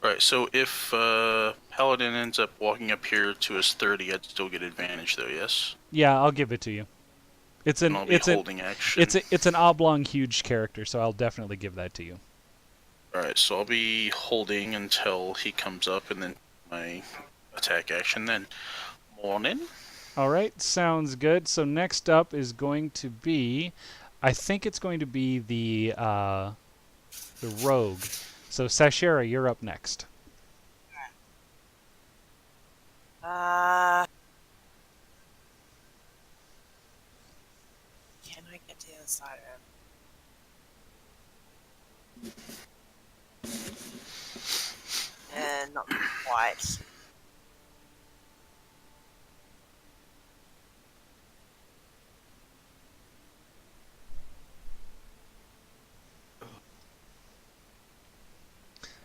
Right, so if Paladin ends up walking up here to his 30, I'd still get advantage, though, yes? Yeah, I'll give it to you. It's And an I'll be holding action. it's an oblong huge character, so I'll definitely give that to you. Alright, so I'll be holding until he comes up, and then my attack action then. Morning. All right, sounds good. So next up is going to be, I think it's going to be the rogue. So Sashera, you're up next. Can I get to the other side of him? And not quite.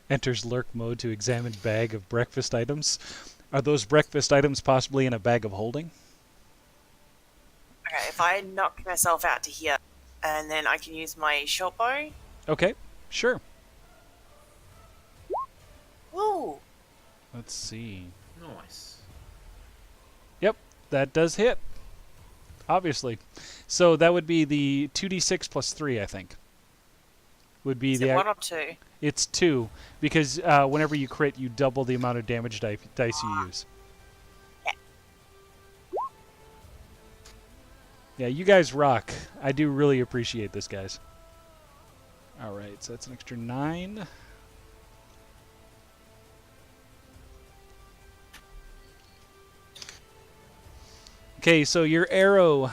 Enters lurk mode to examine bag of breakfast items. Are those breakfast items possibly in a bag of holding? Okay, if I knock myself out to here, and then I can use my short bow. Okay, sure. Ooh, Let's see. Nice. Yep, that does hit. Obviously. So that would be the 2d6 plus 3, I think. Would be Is the it 1 or 2? It's 2 because whenever you crit, you double the amount of damage dice you use. Yeah. Yeah, you guys rock. I do really appreciate this, guys. All right, so that's an extra 9. Okay, so your arrow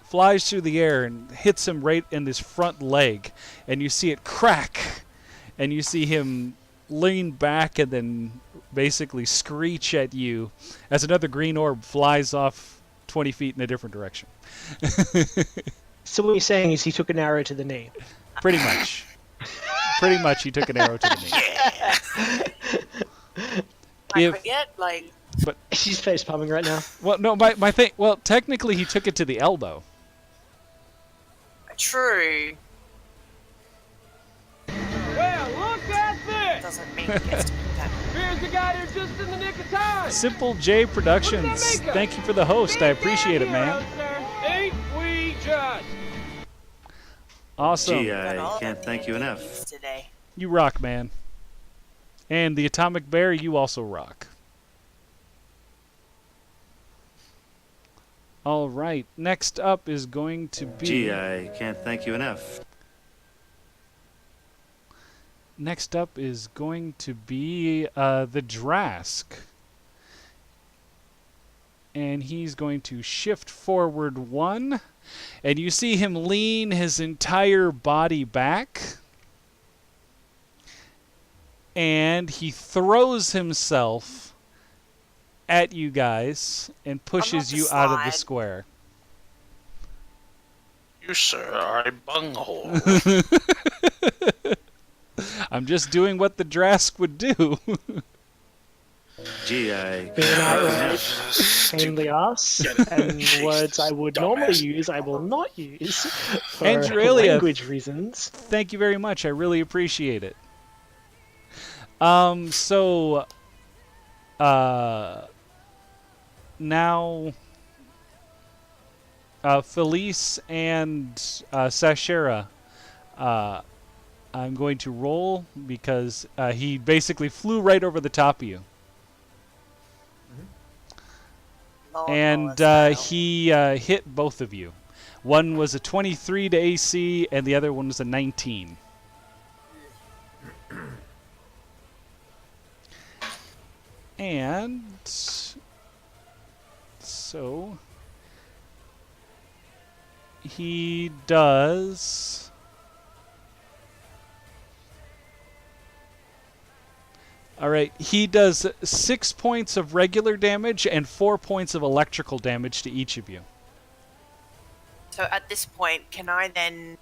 flies through the air and hits him right in his front leg, and you see it crack, and you see him lean back and then basically screech at you as another green orb flies off 20 feet in a different direction. So what you're saying is he took an arrow to the knee. Pretty much. Pretty much he took an arrow to the knee. I If- forget, like, She's face palming right now. Well, no, my thing. Well, technically, he took it to the elbow. true. Well, look at this! Doesn't mean it gets to be that. Here's the guy here just in the nick of time! Simple J Productions. make us? Thank you for the host. I appreciate it, man. Ain't we just? Awesome. Gee, Got I all can't the thank you enough. names today. You rock, man. And the Atomic Bear, you also rock. All right. Next up is going to be. Gee, I can't thank you enough. Next up is going to be the Drask. And he's going to shift forward 1. And you see him lean his entire body back. And he throws himself at you guys and pushes to you out of the slide. square. You, sir, are a bunghole. I'm just doing what the Drask would do. Gee, I Being can't outright Stupid. pain in the ass, and words I would normally use, I will not use for Andrelia. language reasons. Thank you very much. I really appreciate it. So now Felice and Sashera, I'm going to roll because he basically flew right over the top of you. Lord And knows now. he hit both of you. One was a 23 to AC, and the other one was a 19. And so he does. All right, he does 6 points of regular damage and 4 points of electrical damage to each of you. So at this point, can I then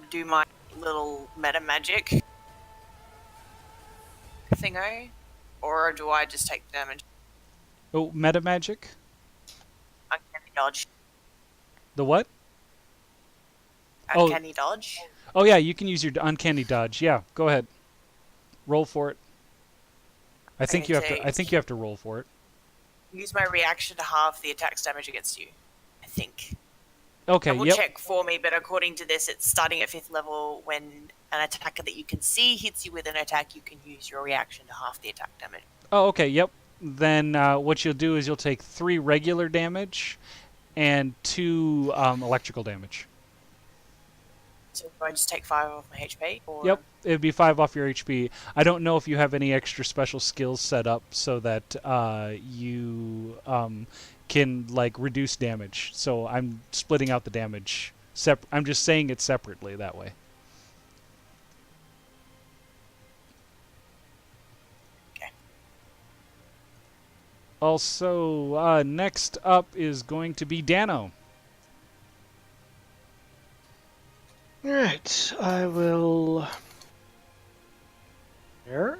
do my little meta magic thingo? Or do I just take damage? Oh, meta magic? Uncanny dodge. The what? Oh. Uncanny dodge? Oh yeah, you can use your uncanny dodge. Yeah, go ahead. Roll for it. I think you have to. I think you have to roll for it. Use my reaction to halve the attack's damage against you. I think. Okay. Double Yep. check for me, but according to this, it's starting at 5th level. When an attacker that you can see hits you with an attack, you can use your reaction to halve the attack damage. Oh, okay. Yep. Then what you'll do is you'll take 3 regular damage and 2 electrical damage. So do I just take 5 off my HP? Or... Yep. It'd be 5 off your HP. I don't know if you have any extra special skills set up so that you can like reduce damage. So I'm splitting out the damage. I'm just saying it separately that way. Okay. Also, next up is going to be Dano. Alright, I will. There?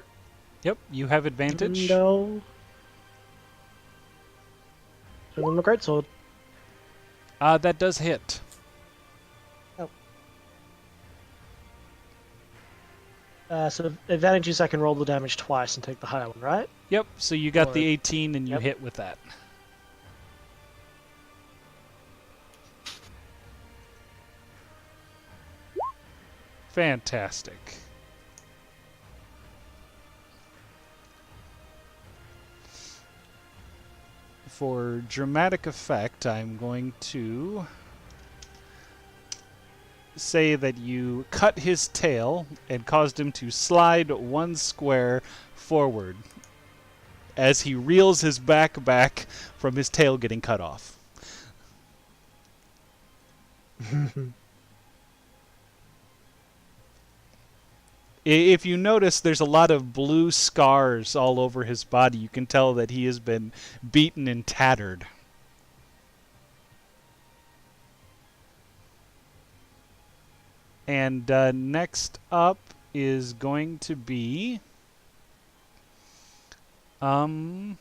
Yep, you have advantage. No. Swing with my greatsword. That does hit. So advantage is I can roll the damage twice and take the higher one, right? Yep, so you got the Alright. 18 and you Yep. hit with that. Fantastic. For dramatic effect, I'm going to say that you cut his tail and caused him to slide 1 square forward as he reels his back from his tail getting cut off. If you notice, there's a lot of blue scars all over his body. You can tell that he has been beaten and tattered. And next up is going to be... I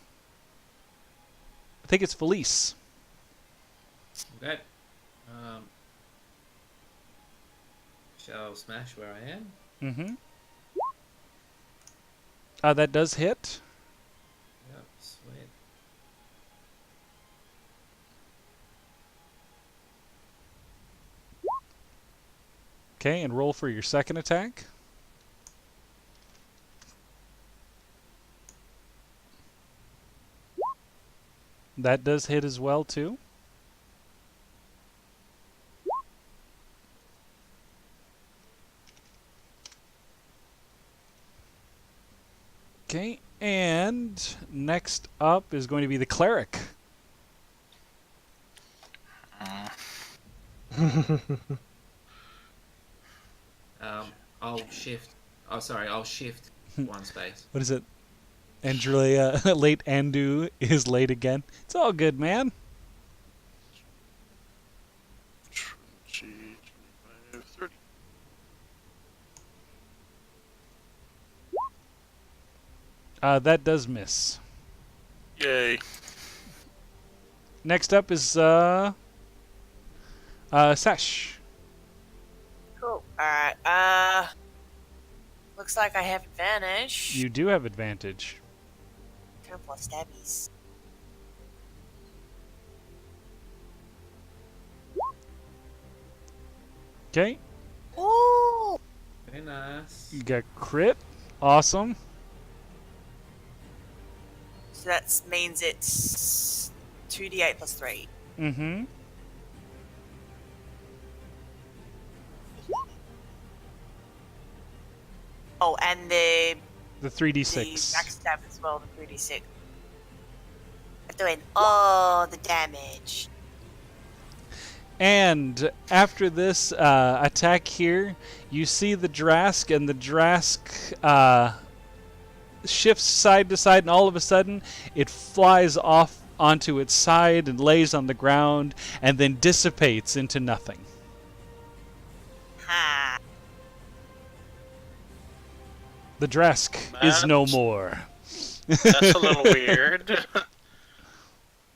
think it's Felice. Okay. Shall smash where I am? Mm-hmm. That does hit. Yep, sweet. Okay, and roll for your second attack. That does hit as well, too. Okay, and next up is going to be the cleric. I'll shift. Oh, sorry, I'll shift 1 space. What is it? Andrea, late Andu is late again. It's all good, man. 20, 25, 30. That does miss. Yay. Next up is Sesh. Cool. Alright, looks like I have advantage. You do have advantage. 10 plus stabbies. Okay, Ooh! Very nice. you got crit. Awesome. So that means it's 2d8 plus 3. Mm-hmm. Oh, and the 3d6. max stab as well, the 3d6. I'm doing all the damage. And after this attack here, you see the Drask, and the Drask shifts side to side, and all of a sudden it flies off onto its side and lays on the ground, and then dissipates into nothing. Ha! The Drask is no more. That's a little weird.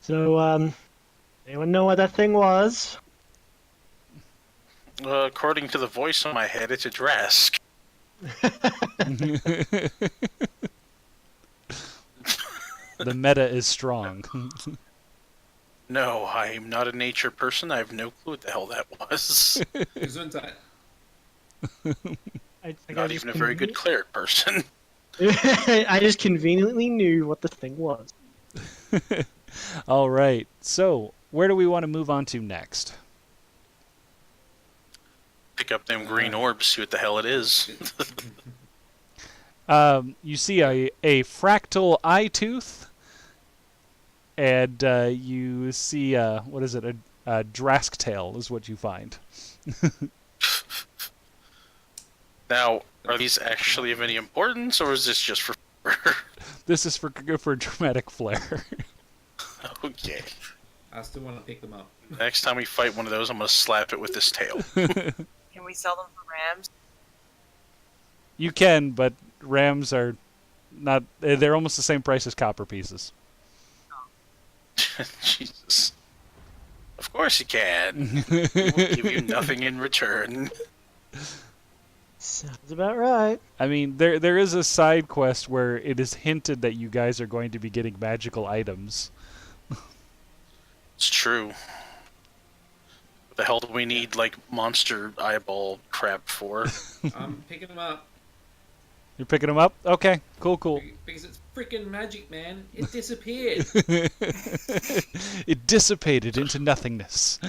So, anyone know what that thing was? According to the voice in my head, it's a Drask. The meta is strong. No, I'm not a nature person. I have no clue what the hell that was. Gesundheit. I think Not even a very good cleric person. I just conveniently knew what the thing was. All right. So, where do we want to move on to next? Pick up them green orbs, see what the hell it is. You see a fractal eye tooth, and you see what is it? A Drask tail is what you find. Now, are these actually of any importance, or is this just for... This is for dramatic flair. Okay. I still want to pick them up. Next time we fight one of those, I'm going to slap it with this tail. Can we sell them for rams? You can, but rams are not. They're almost the same price as copper pieces. Jesus. Of course you can. We will give you nothing in return. Sounds about right. I mean, there is a side quest where it is hinted that you guys are going to be getting magical items. It's true. But The hell do we need like monster eyeball crap for? I'm picking them up You're picking them up? Okay, cool. because it's freaking magic, man. It disappeared. It dissipated into nothingness.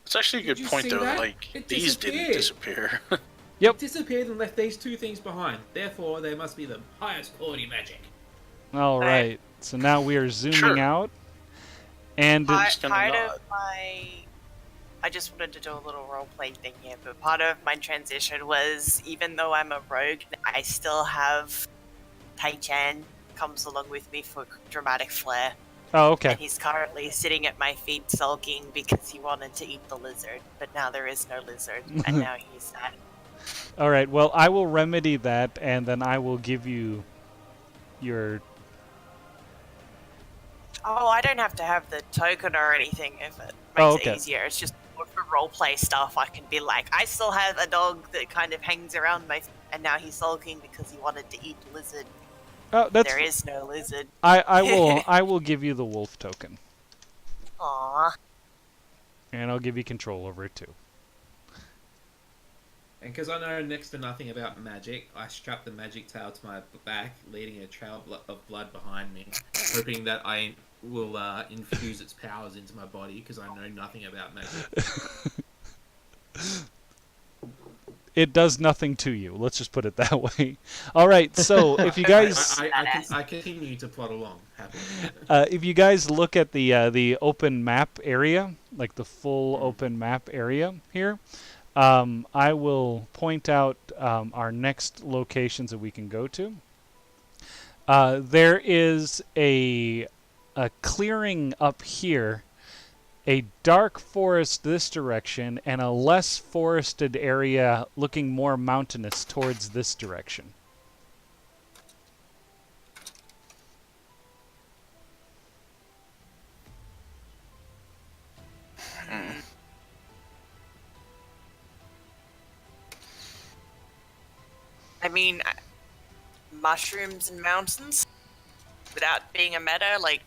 It's actually a Did good you point see though. that? Like It these didn't disappeared. disappear. Yep. It disappeared and left these two things behind. Therefore, they must be the highest quality magic. All right. So now we are zooming Sure. out. And Just gonna Part nod. of my. I just wanted to do a little roleplay thing here, but part of my transition was even though I'm a rogue, I still have Tai-Chan comes along with me for dramatic flair. oh, okay. And he's currently sitting at my feet sulking because he wanted to eat the lizard, but now there is no lizard, and now he's sad. All right. Well, I will remedy that, and then I will give you your. Oh, I don't have to have the token or anything if it makes Oh, okay. it easier. It's just more for roleplay stuff. I can be like, I still have a dog that kind of hangs around my, and now he's sulking because he wanted to eat the lizard. Oh, that's. There is no lizard. I will give you the wolf token, Aww. and I'll give you control over it too. And because I know next to nothing about magic, I strap the magic tail to my back, leading a trail of blood behind me, hoping that I will infuse its powers into my body because I know nothing about magic. It does nothing to you. Let's just put it that way. All right. So if you guys, I continue to plot along happily. if you guys look at the open map area, like the full open map area here, I will point out our next locations that we can go to. There is a clearing up here, a dark forest this direction, and a less forested area looking more mountainous towards this direction. I mean, mushrooms and mountains, without being a meta, like,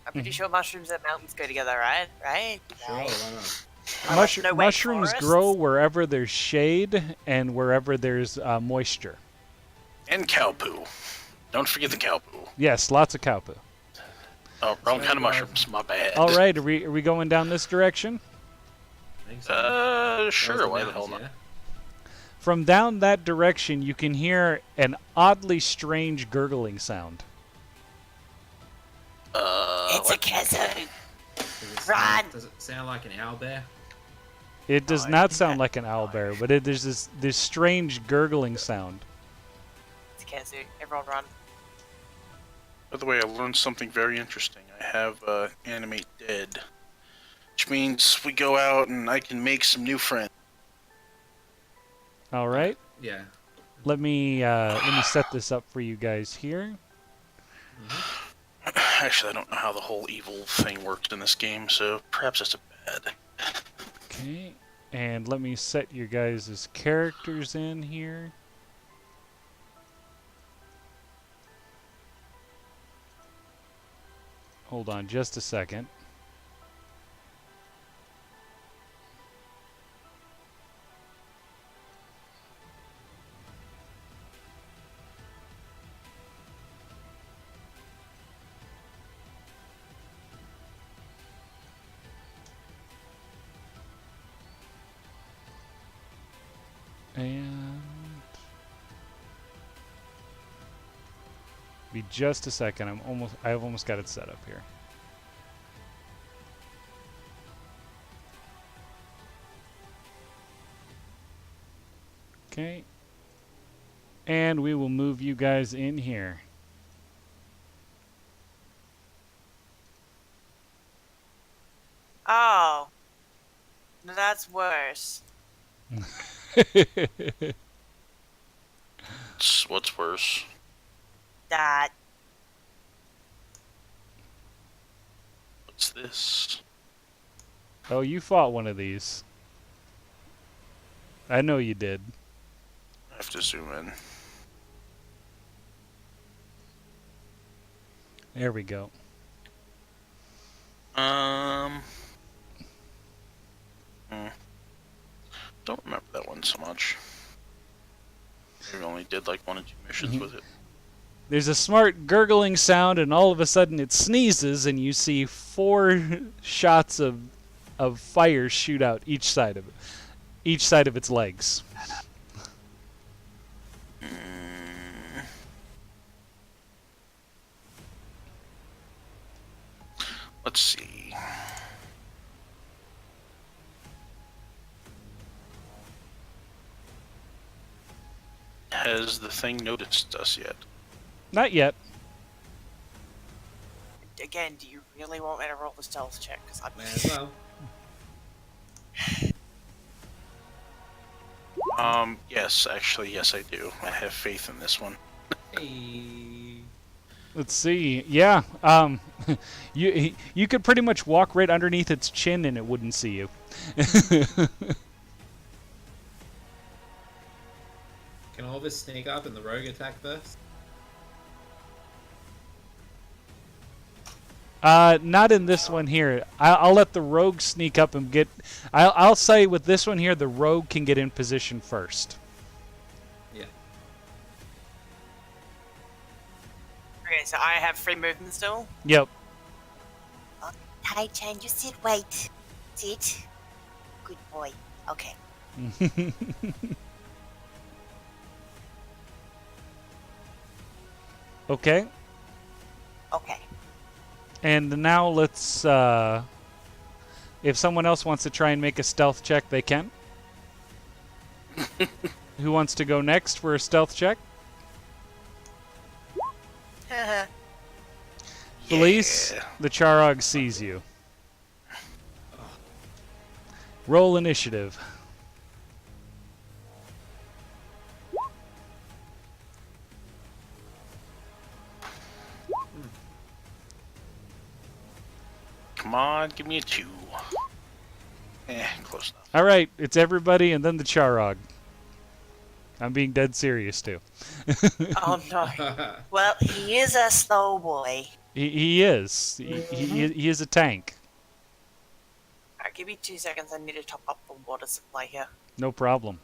I'm pretty sure mushrooms and mountains go together, right? Right? Sure, Right. why not? No wet Mushrooms forests? grow wherever there's shade and wherever there's moisture. And cow poo. Don't forget the cow poo. Yes, lots of cow poo. Oh, wrong So, kind of mushrooms. My bad. All right, are we going down this direction? I think so. Sure. Those are Why the hell mountains, not? yeah? From down that direction, you can hear an oddly strange gurgling sound. It's a What? kazoo. Does Run! it sound like an owlbear? It does No, not sound like an owlbear, but there's this strange gurgling sound. It's a kazoo. Everyone run. By the way, I learned something very interesting. I have animate dead, which means we go out and I can make some new friends. All right, Yeah. let me set this up for you guys here. Actually, I don't know how the whole evil thing works in this game, so perhaps that's a bad. Okay, and let me set your guys' characters in here. Hold on just a second. And be just a second. I've almost got it set up here. Okay. And we will move you guys in here. Oh. No, that's worse. What's worse? That. What's this? Oh, you fought one of these. I know you did. I have to zoom in. There we go. Um. Don't remember that one so much. We only did like 1 or 2 missions with it. There's a smart gurgling sound, and all of a sudden it sneezes, and you see 4 shots of fire shoot out each side of its legs. Let's see. Has the thing noticed us yet? Not yet. Again, do you really want me to roll the stealth check? Because I'm May as well. Yes, actually, yes, I do. I have faith in this one. Hey. Let's see. Yeah. You could pretty much walk right underneath its chin, and it wouldn't see you. Can all of us sneak up and the rogue attack first? Not in this one here. I'll let the rogue sneak up and get. I'll say with this one here, the rogue can get in position first. Yeah. Okay, so I have free movement still. Yep. Tai-chan, you sit, wait. Sit. Good boy. Okay. Okay. Okay. And now let's. If someone else wants to try and make a stealth check, they can. Who wants to go next for a stealth check? Felice, Yeah. the Charog sees you. Roll initiative. Come on, give me a 2. Close enough. All right, it's everybody and then the Charog. I'm being dead serious too. Oh no. Well, he is a slow boy. He is. He is a tank. Alright, give me 2 seconds. I need to top up the water supply here. No problem.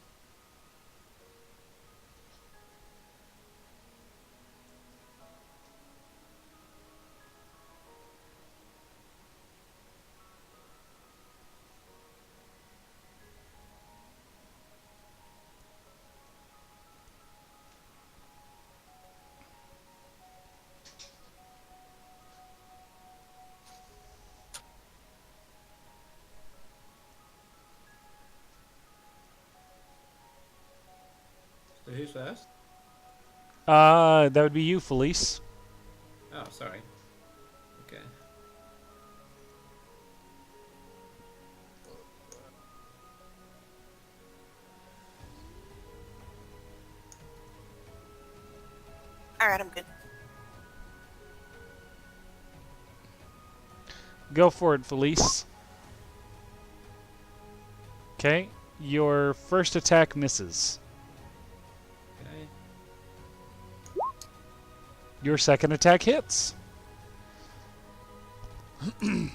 So who's first? That would be you, Felice. Oh, sorry. Okay. Alright, I'm good. Go for it, Felice. Okay, your first attack misses. Okay. Your second attack hits. And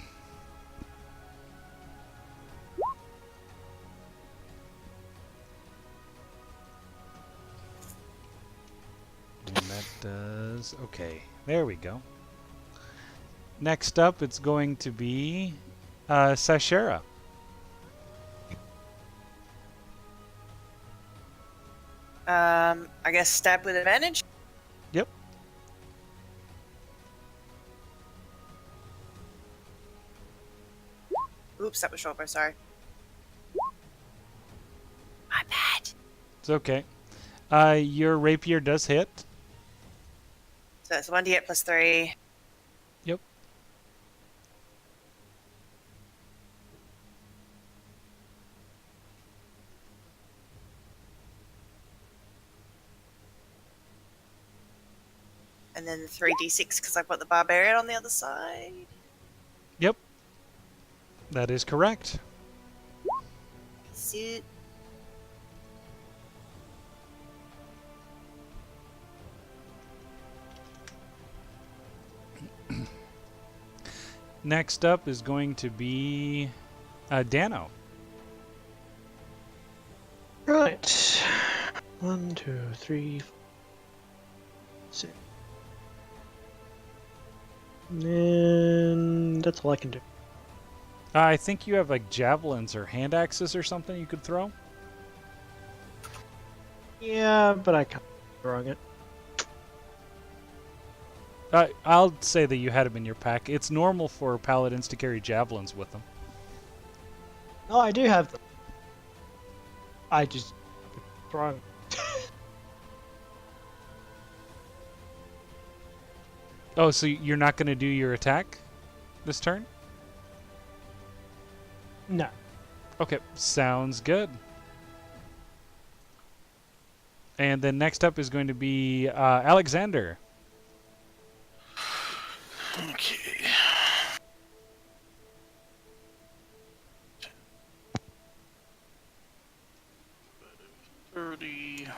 that does... Okay, there we go. Next up, it's going to be Sashera. I guess stab with advantage? Yep. Oops, that was short bow, sorry. My bad. It's okay. Your rapier does hit. So it's 1d8 plus 3. Yep. And then 3d6 because I've got the barbarian on the other side. Yep. That is correct. Suit. Next up is going to be Dano. Right. 1, 2, 3, 4, 6. And that's all I can do. I think you have like javelins or hand axes or something you could throw. Yeah, but I can't throwing it. I'll say that you had them in your pack. It's normal for paladins to carry javelins with them. No, I do have them. I just throwing. Oh, so you're not going to do your attack this turn? No. Okay, sounds good. And then next up is going to be Alexander. Okay. $30.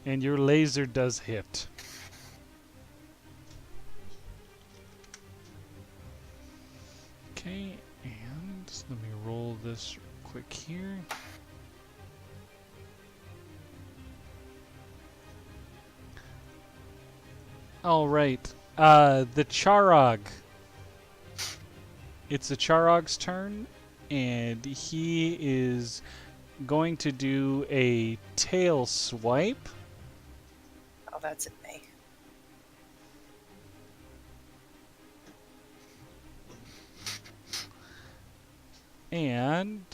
And your laser does hit. Okay, and let me roll this quick here. All right, the Charog. It's the Charog's turn, and he is going to do a tail swipe. Oh, that's at me. And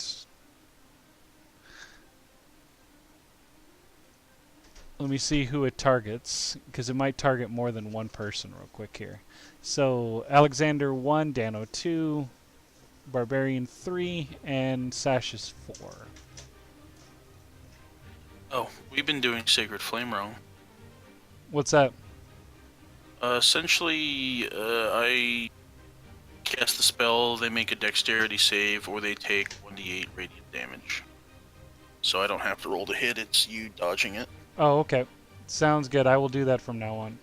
let me see who it targets, because it might target more than one person real quick here. So Alexander 1, Dano 2, Barbarian 3, and Sash is 4. Oh, we've been doing Sacred Flame wrong. What's that? Essentially, I cast the spell, they make a dexterity save, or they take 1d8 radiant damage. So I don't have to roll to hit, it's you dodging it. Oh, okay. Sounds good. I will do that from now on.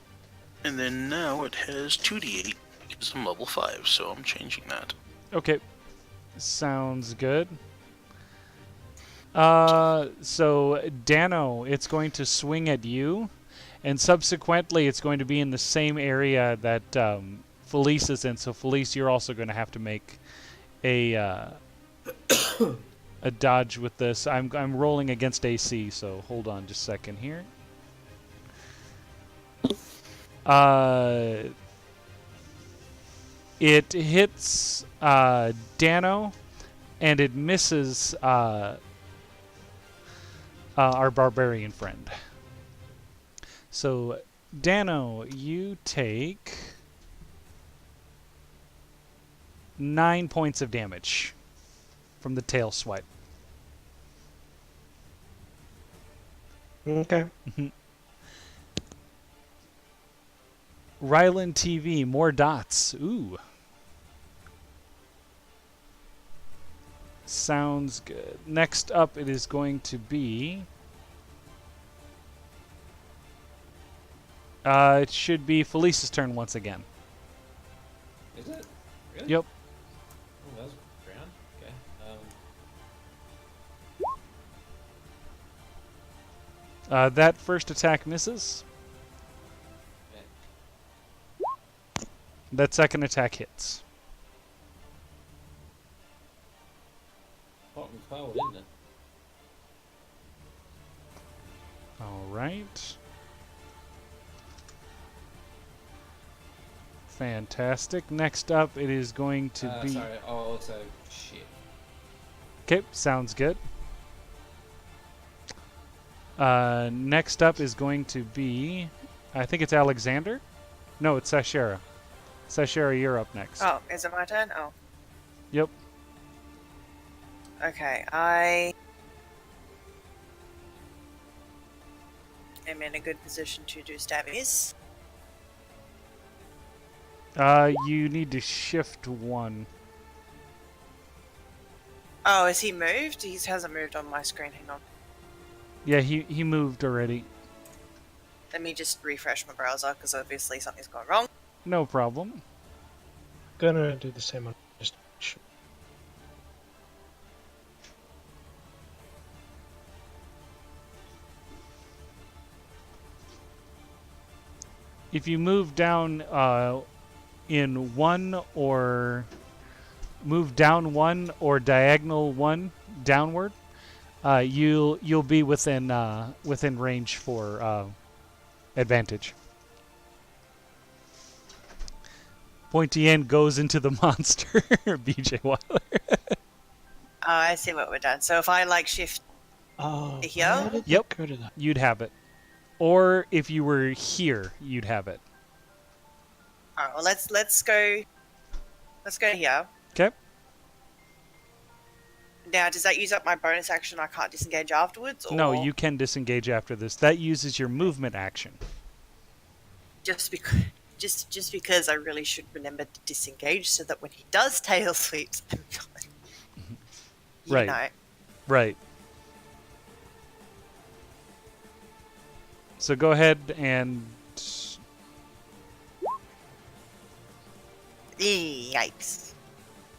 And then now it has 2d8 because I'm level 5, so I'm changing that. Okay. Sounds good. So Dano, it's going to swing at you, and subsequently it's going to be in the same area that Felice is in. So Felice, you're also going to have to make a a dodge with this. I'm rolling against AC, so hold on just a second here. It hits Dano, and it misses our barbarian friend. So, Dano, you take 9 points of damage from the tail swipe. Okay. Ryland TV, more dots. Ooh. Sounds good. Next up, it is going to be... it should be Felice's turn once again. Is it? Really? Yep. Oh, that was round. Okay. That first attack misses. Okay. That second attack hits. Hot and cold, isn't it? All right. Fantastic. Next up, it is going to be... Sorry. Oh, also, shit. Okay, sounds good. Next up is going to be... I think it's Alexander? No, it's Sashera. Sashera, you're up next. Oh, is it my turn? Oh. Yep. Okay, I am in a good position to do stabbies. You need to shift one. Oh, is he moved? He hasn't moved on my screen. Hang on. Yeah, he moved already. Let me just refresh my browser because obviously something's gone wrong. No problem. Gonna do the same one. Just If you move down in one or move down one or diagonal one downward, you'll be within range for advantage. Pointy end goes into the monster, BJ Wilder. Oh, I see what we're done. So if I like shift Oh, here? where did Yep. that go to that? You'd have it. Or if you were here, you'd have it. Alright, well let's go here. Okay. Now does that use up my bonus action? I can't disengage afterwards, or No, you can disengage after this. That uses your movement action. just because I really should remember to disengage so that when he does tail sweeps, I'm not, you Right. know. Right. So go ahead and... Yikes.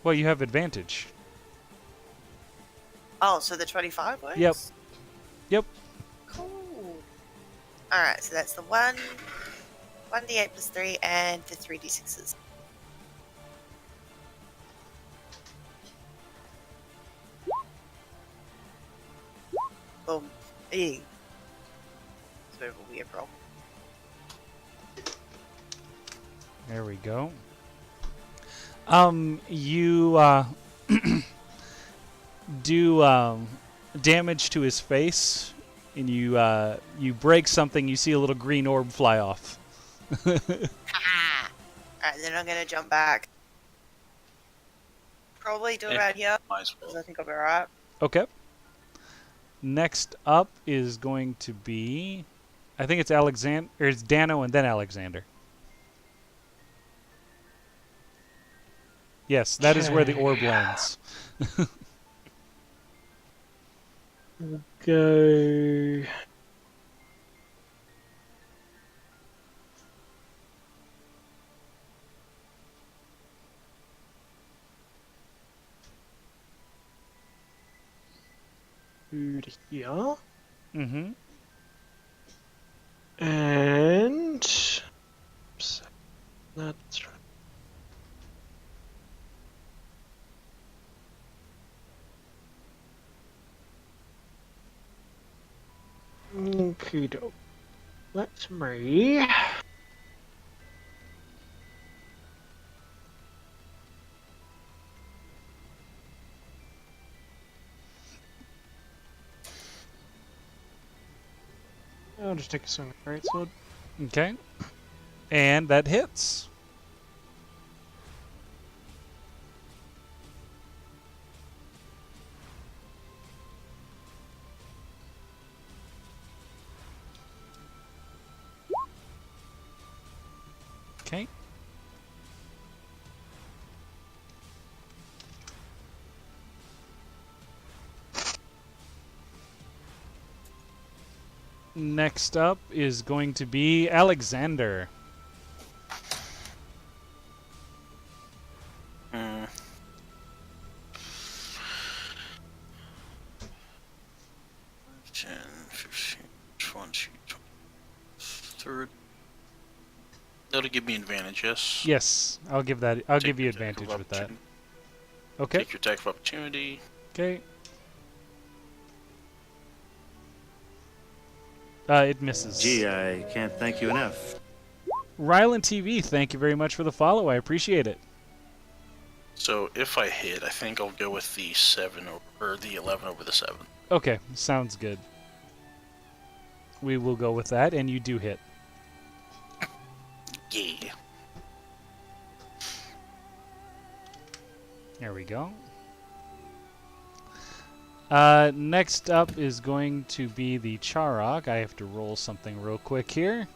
Well, you have advantage. Oh, so the 25 works? Yep. Yep. Cool. Alright, so that's the 1d8 plus 3 and the 3d6s. Boom. Ew. It's a bit of a weird roll. There we go. You do damage to his face, and you break something. You see a little green orb fly off. Haha! Alright, then I'm gonna jump back. Probably do around here, Might as because well. I think I'll be alright. Okay. Next up is going to be, I think it's Alexander, or it's Dano and then Alexander. Yes, that is where the orb lands. Go. Food here. Mm-hmm. And. Oops. That's right. Okay, doke. Let me. I'll just take a swing with great sword. Okay. And that hits. Okay. Next up is going to be Alexander. Hmm. Ten, 15, 20, 30. That'll give me advantage, yes? Yes, I'll give that. I'll Take give you your attack advantage of with that. opportunity. Okay. Take your attack of opportunity. Okay. It misses. Gee, I can't thank you enough. Rylan TV, thank you very much for the follow. I appreciate it. So if I hit, I think I'll go with the 7 or the 11 over the 7. Okay, sounds good. We will go with that, and you do hit. Yeah. There we go. Next up is going to be the Charog. I have to roll something real quick here.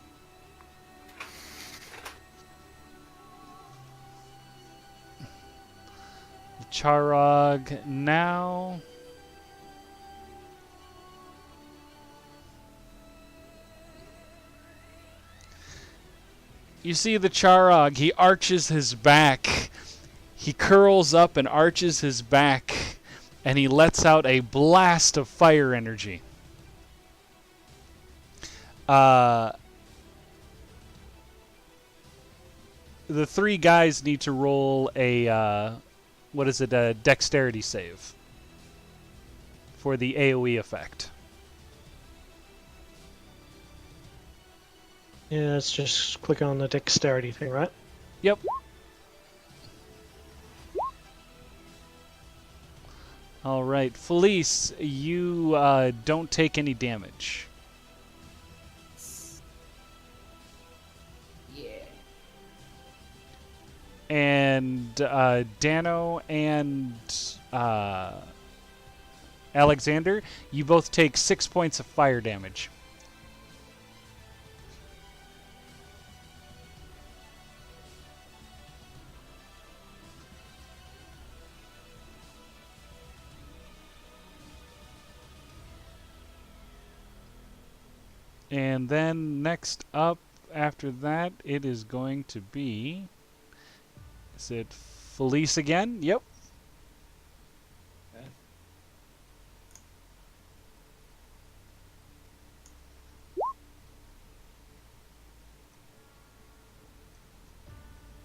The Charog now. You see the Charog, he arches his back. He curls up and arches his back, and he lets out a blast of fire energy. the three guys need to roll a a dexterity save for the AoE effect. Yeah, it's just click on the dexterity thing, right? Yep. All right, Felice, you don't take any damage. Yeah. And Dano and Alexander, you both take 6 points of fire damage. And then next up after that, it is going to be... Is it Felice again? Yep. Okay.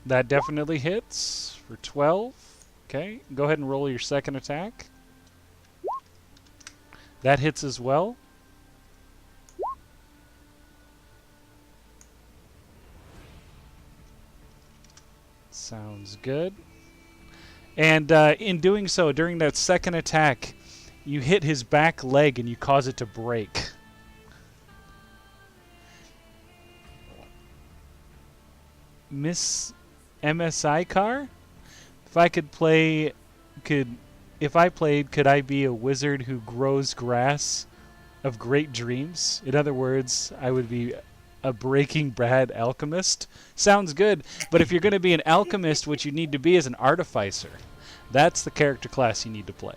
That definitely hits for 12. Okay, go ahead and roll your second attack. That hits as well. Sounds good. And in doing so, during that second attack, you hit his back leg and you cause it to break. Miss MSI car? If I could play, if I played, could I be a wizard who grows grass of great dreams? In other words, I would be a Breaking Bad alchemist. Sounds good, but if you're going to be an alchemist, what you need to be is an artificer. That's the character class you need to play.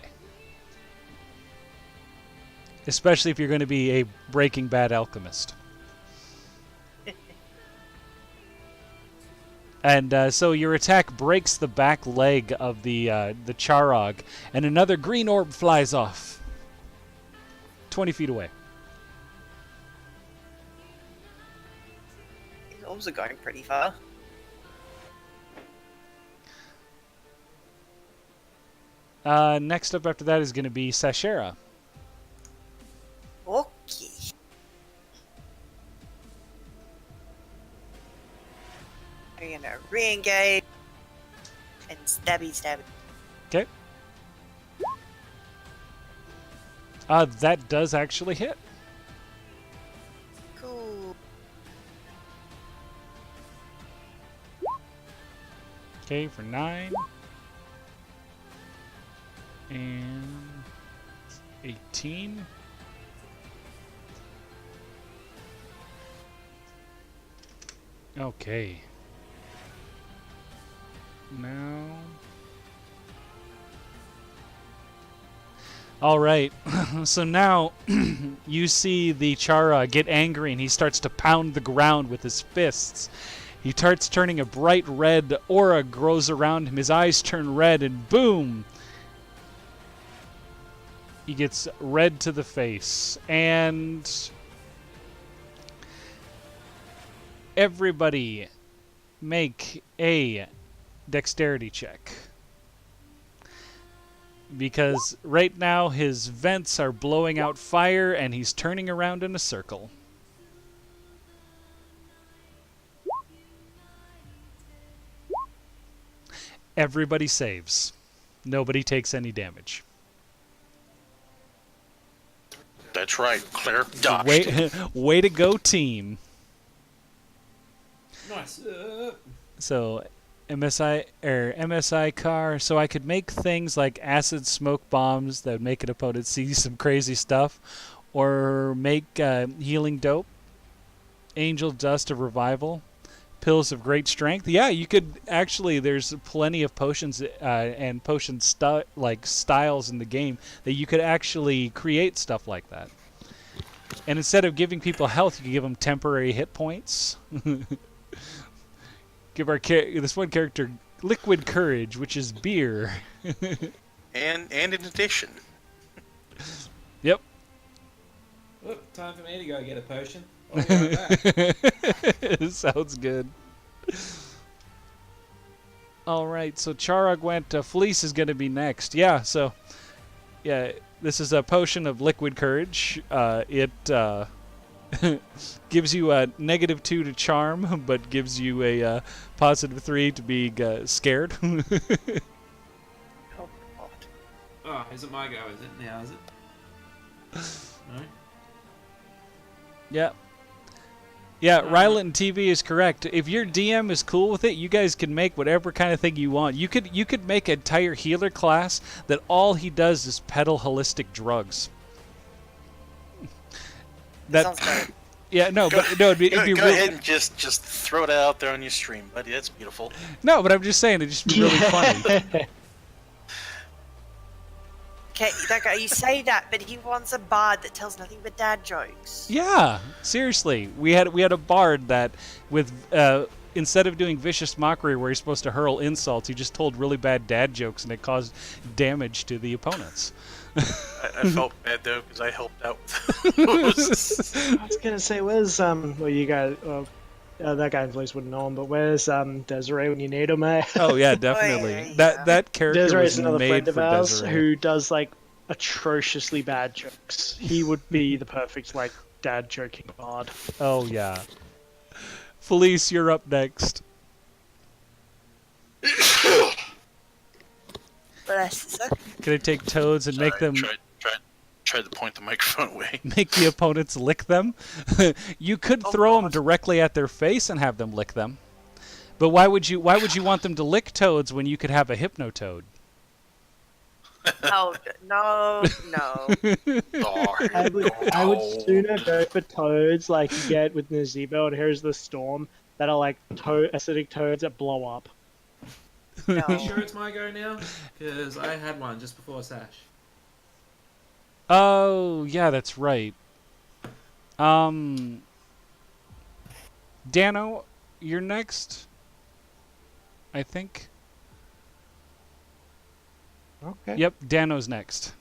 Especially if you're going to be a Breaking Bad alchemist. And so your attack breaks the back leg of the Charog, and another green orb flies off. 20 feet away. These orbs are going pretty far. Next up after that is going to be Sashera. Okay. We're gonna re-engage and stabby. Okay. That does actually hit. Cool. Okay, for 9. And 18. Okay. Now. All right. So now you see the Chara get angry and he starts to pound the ground with his fists. He starts turning a bright red aura grows around him. His eyes turn red and boom! He gets red to the face. And everybody make a dexterity check. Because right now his vents are blowing out fire and he's turning around in a circle. Everybody saves. Nobody takes any damage. That's right. Claire dodged. Way to go, team. Nice. So MSI car, so I could make things like acid smoke bombs that would make an opponent see some crazy stuff, or make healing dope, angel dust of revival, pills of great strength. Yeah, you could actually. There's plenty of potions and potion styles in the game that you could actually create stuff like that. And instead of giving people health, you could give them temporary hit points. Give this one character liquid courage, which is beer. and in addition. Yep. Look, time for me to go get a potion. I'll be right back. Sounds good. All right, so Charog went. Felice is going to be next. Yeah, so yeah, this is a potion of liquid courage. It gives you a -2 to charm, but gives you a +3 to be scared. Oh god. Oh, is it my go? Is it now? Is it? No. Yeah. Yeah, Rylant and TV is correct. If your DM is cool with it, you guys can make whatever kind of thing you want. You could make an entire healer class that all he does is peddle holistic drugs. That sounds good. Yeah, no, but no, it'd be Go really, ahead and just throw it out there on your stream, buddy. That's beautiful. No, but I'm just saying it'd just be really funny. Okay, that guy, you say that, but he wants a bard that tells nothing but dad jokes. Yeah, seriously. We had a bard that with instead of doing vicious mockery where he's supposed to hurl insults, he just told really bad dad jokes and it caused damage to the opponents. I felt bad though because I helped out with those. I was gonna say, where's well, you guys, that guy in place wouldn't know him, but where's Desiree when you need him, eh? Oh yeah, definitely. yeah. That character Desiree's was another made friend of for ours Desiree. who does like atrociously bad jokes. He would be the perfect like dad joking bard. Oh yeah. Felice, you're up next. Bless you. Can I take toads and make them Tried to point the microphone away. make the opponents lick them? You could throw them directly at their face and have them lick them. But why would you want them to lick toads when you could have a hypnotoad? Oh, no. I would sooner go for toads like you get with Nazebo and Here's the Storm that are like acidic toads that blow up. No. You sure it's my go now? Because I had one just before Sash. Oh, yeah, that's right. Dano, you're next. I think. Okay. Yep, Dano's next.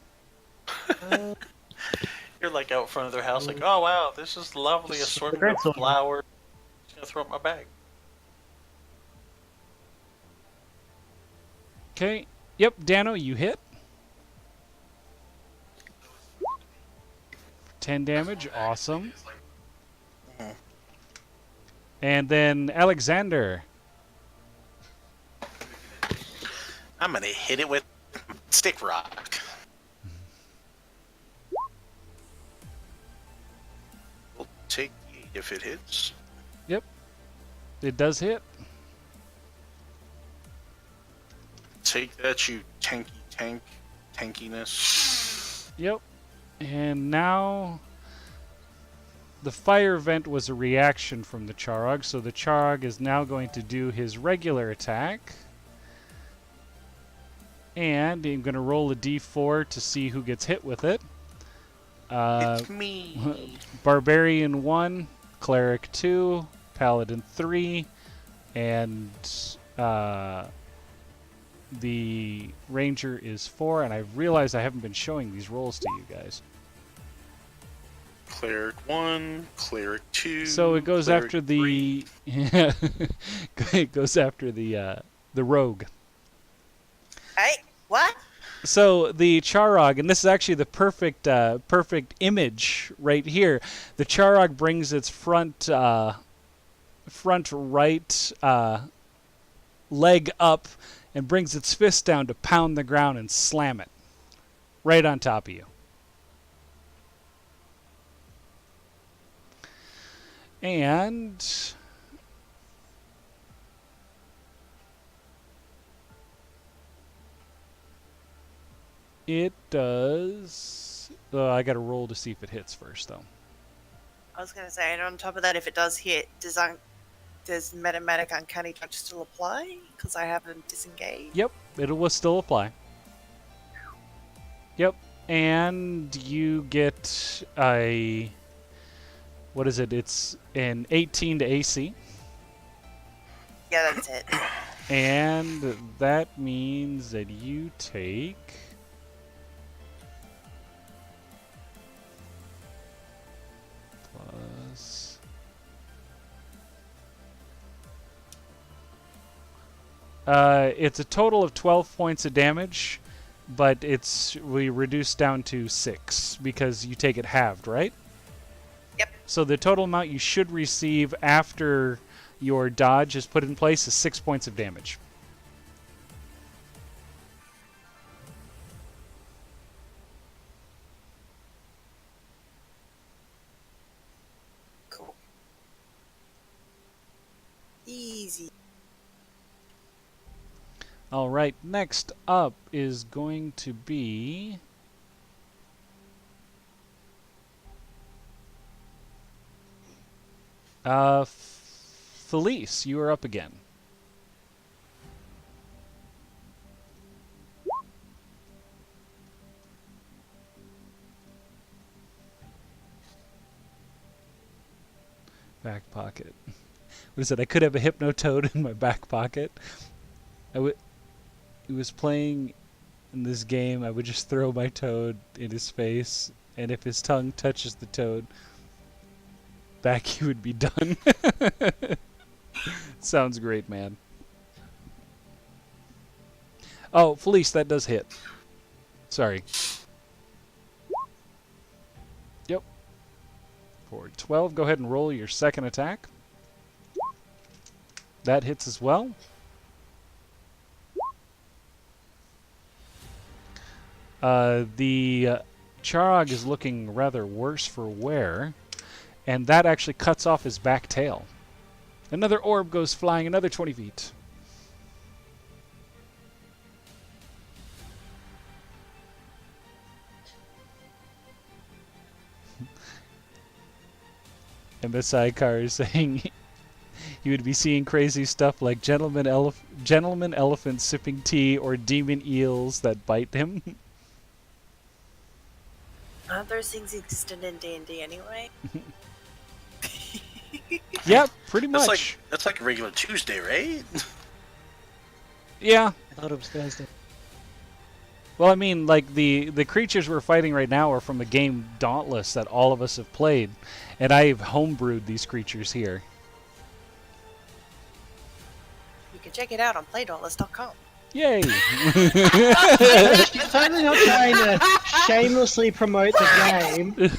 You're like out front of their house, like, oh wow, this is lovely assortment of flowers. Just gonna throw up my bag. Okay. Yep, Dano, you hit. 10 damage, awesome. And then Alexander. I'm gonna hit it with stick rock. We'll take 8 if it hits. Yep. It does hit. Take that, you tankiness. Yep. And now the fire vent was a reaction from the Charog, so the Charog is now going to do his regular attack. And I'm going to roll a d4 to see who gets hit with it. It's me. Barbarian 1, Cleric 2, Paladin 3, and the Ranger is 4. And I realized I haven't been showing these rolls to you guys. Cleric 1, Cleric 2. So it goes Cleric after 3. the it goes after the rogue. Hey, what? So the Charog, and this is actually the perfect image right here. The Charog brings its front right leg up and brings its fist down to pound the ground and slam it right on top of you. And it does. I got to roll to see if it hits first, though. I was going to say, and on top of that, if it does hit, does Metamatic Uncanny Touch still apply? Because I haven't disengaged. Yep, it will still apply. Yep, and you get a... What is it? It's an 18 to AC. Yeah, that's it. And that means that you take... plus... It's a total of 12 points of damage, but we reduce down to 6 because you take it halved, right? Yep. So the total amount you should receive after your dodge is put in place is 6 points of damage. Cool. Easy. All right, next up is going to be Felice. You are up again. Back pocket. What is it? I could have a Hypnotoad in my back pocket. He was playing in this game. I would just throw my toad in his face, and if his tongue touches the toad, back he would be done. Sounds great, man. Oh, Felice, that does hit. Sorry. Yep. For 12, go ahead and roll your second attack. That hits as well. The Charog is looking rather worse for wear, and that actually cuts off his back tail. Another orb goes flying another 20 feet. And the sidecar is saying you would be seeing crazy stuff like gentleman elephants sipping tea or demon eels that bite him. Those things existed in D&D anyway. Yeah, pretty much. That's like a regular Tuesday, right? Yeah. I thought it was Thursday. Well, I mean, like, the creatures we're fighting right now are from the game Dauntless that all of us have played, and I've homebrewed these creatures here. You can check it out on playdauntless.com. Yay! She's totally not trying to shamelessly promote the game.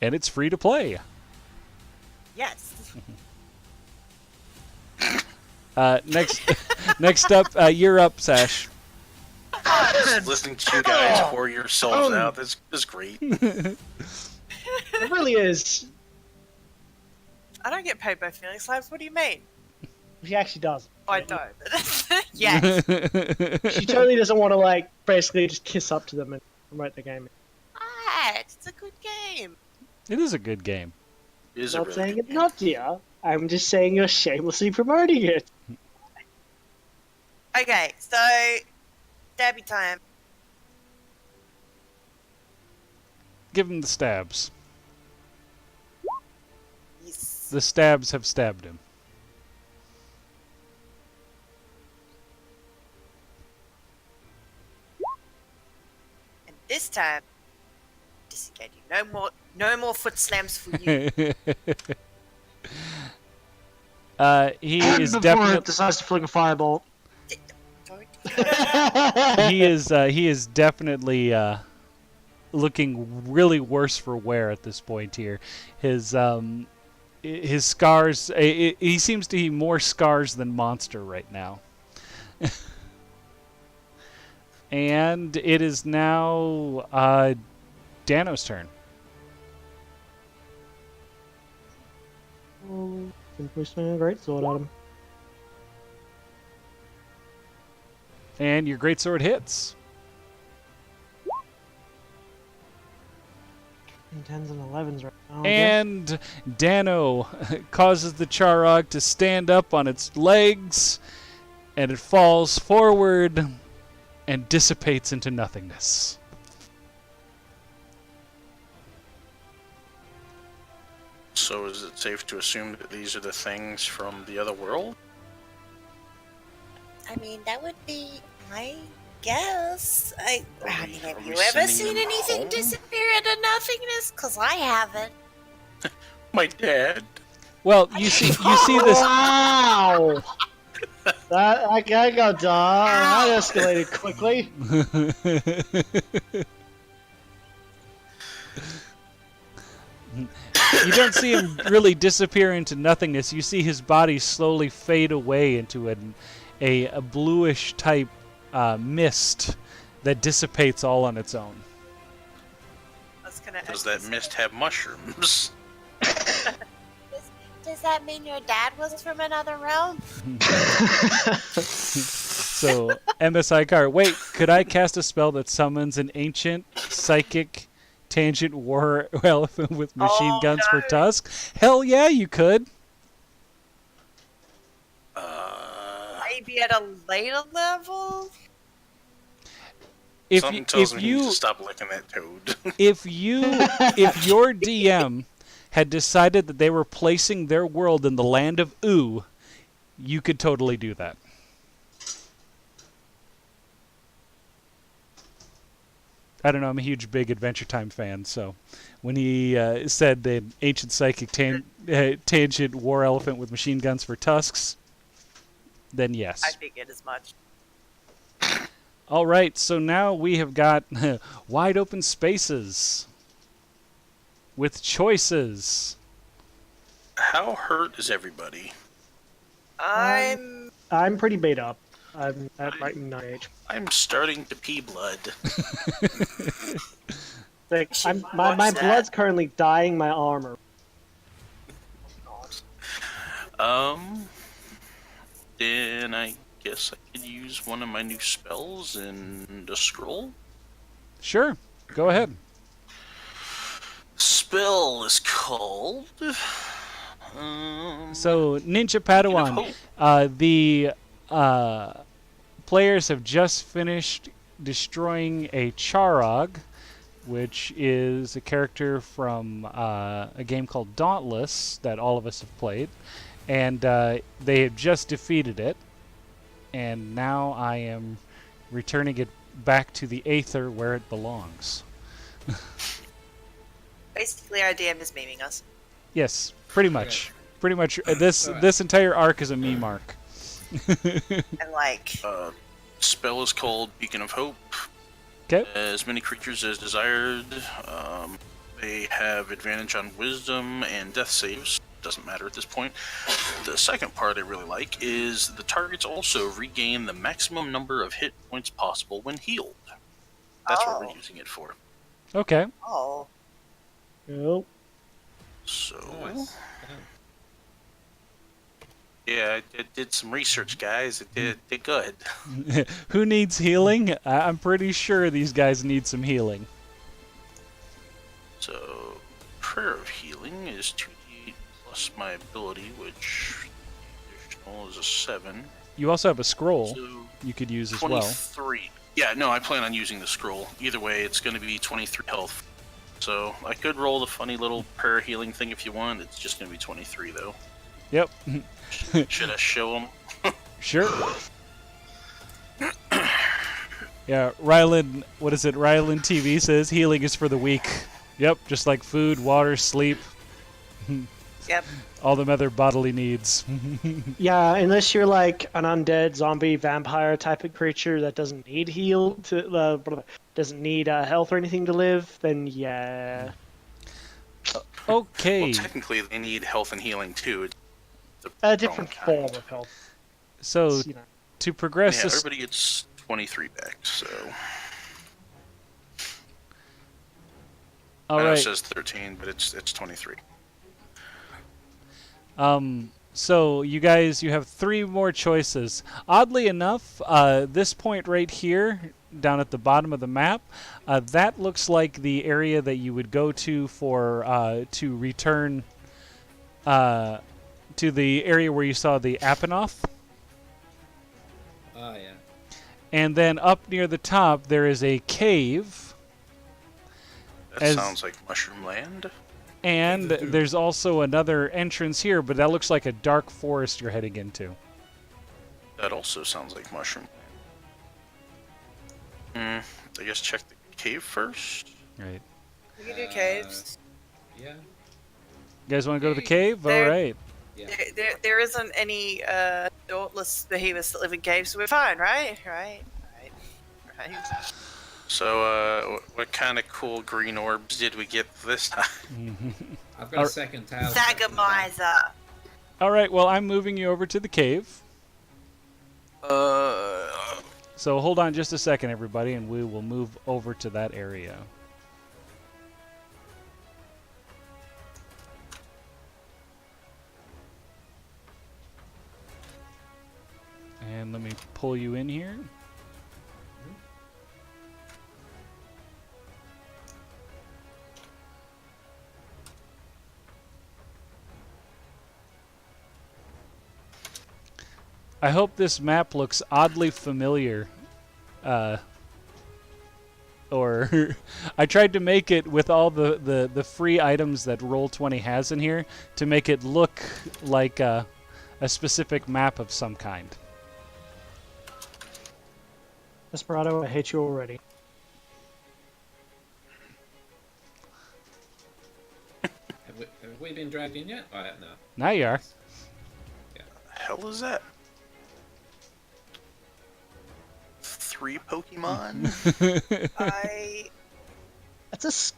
And it's free to play. Yes. Next up, you're up, Sash. Just listening to you guys pour yourselves out. This is great. It really is. I don't get paid by feeling slabs. What do you mean? She actually does. I don't. Yes. She totally doesn't want to, like, basically just kiss up to them and promote the game. Alright, it's a good game. It is a good game. It is I'm a not really saying good it's game. not, dear. I'm just saying you're shamelessly promoting it. Okay, so stabby time. Give him the stabs. Yes. The stabs have stabbed him. And this time, disengaging. No more foot slams for you. He is Before it definitely decides to fling a fireball. Don't. he is definitely looking really worse for wear at this point here. His scars. He seems to be more scars than monster right now. And it is now Dano's turn. Simply swing a great sword at him. And your greatsword hits. And 10s and 11s right now. I guess. And Dano causes the Charog to stand up on its legs, and it falls forward and dissipates into nothingness. So is it safe to assume that these are the things from the other world? I mean, that would be my guess. I mean, have Are you we ever sending seen them anything home? disappear into nothingness? Because I haven't. My dad. Well, you see this. Wow! I got that escalated quickly. You don't see him really disappear into nothingness. You see his body slowly fade away into a bluish type mist that dissipates all on its own. I was gonna Does that mist have mushrooms? Does that mean your dad was from another realm? So, MSI car. Wait, could I cast a spell that summons an ancient psychic tangent war elephant with machine guns for tusks? Hell yeah, you could. Maybe at a later level? Something tells me he needs to stop licking that toad. if your DM had decided that they were placing their world in the land of Oo, you could totally do that. I don't know, I'm a huge big Adventure Time fan, so when he said the ancient psychic tangent war elephant with machine guns for tusks, then yes. I figured as much. All right, so now we have got wide open spaces with choices. How hurt is everybody? I'm pretty beat up. I'm at like 9 I'm starting to pee blood. Like, should my watch that. blood's currently dyeing my armor. Then I guess I could use one of my new spells and a scroll. Sure, go ahead. Spell is called. So, Ninja Padawan, the players have just finished destroying a Charog, which is a character from a game called Dauntless that all of us have played, and they have just defeated it, and now I am returning it back to the Aether where it belongs. basically our DM is memeing us. Yes, pretty much. Pretty much. This entire arc is a meme arc. And like Spell is called Beacon of Hope. Okay. As many creatures as desired. They have advantage on Wisdom and Death saves. Doesn't matter at this point. The second part I really like is the targets also regain the maximum number of hit points possible when healed. That's what we're using it for. Okay. oh. Nope. So, Nice. yeah, I did some research, guys. It did good. Who needs healing? I'm pretty sure these guys need some healing. So, Prayer of Healing is 2d8 plus my ability, which additional is a 7. You also have a scroll So, you could use as well. 23. Yeah, no, I plan on using the scroll. Either way, it's going to be 23 health. So, I could roll the funny little prayer healing thing if you want. It's just going to be 23, though. Yep. Should I show them? Sure. Yeah, Rylan, what is it? Rylan TV says healing is for the weak. Yep, just like food, water, sleep. Yep. All them other bodily needs. Yeah, unless you're like an undead zombie vampire type of creature that doesn't need doesn't need health or anything to live, then yeah. Okay. Well, technically, they need health and healing, too. It's A different kind. form of health. So, You know. to progress Yeah, this... everybody gets 23 back, so... All I know it right. says 13, but it's 23. So you guys, you have 3 more choices. Oddly enough, this point right here, down at the bottom of the map, that looks like the area that you would go to for to return to the area where you saw the Apanoth. Oh, yeah. And then up near the top, there is a cave. That sounds like Mushroom Land. And there's also another entrance here, but that looks like a dark forest you're heading into. That also sounds like Mushroom Land. I guess check the cave first. Right. We can do caves. Yeah. You guys want to go to the cave? All There- right. Yeah. There isn't any dauntless behemoths that live in caves, so we're fine, right? Right. So, what kind of cool green orbs did we get this time? I've got a second tail. Thagomizer. All right, well, I'm moving you over to the cave. Uh, So hold on just a second, everybody, and we will move over to that area. And let me pull you in here. I hope this map looks oddly familiar. Or I tried to make it with all the free items that Roll20 has in here to make it look like a specific map of some kind. Desperado, I hate you already. Have we been dragged in yet? Oh, no. Now you are. hell is that? 3 Pokemon? That's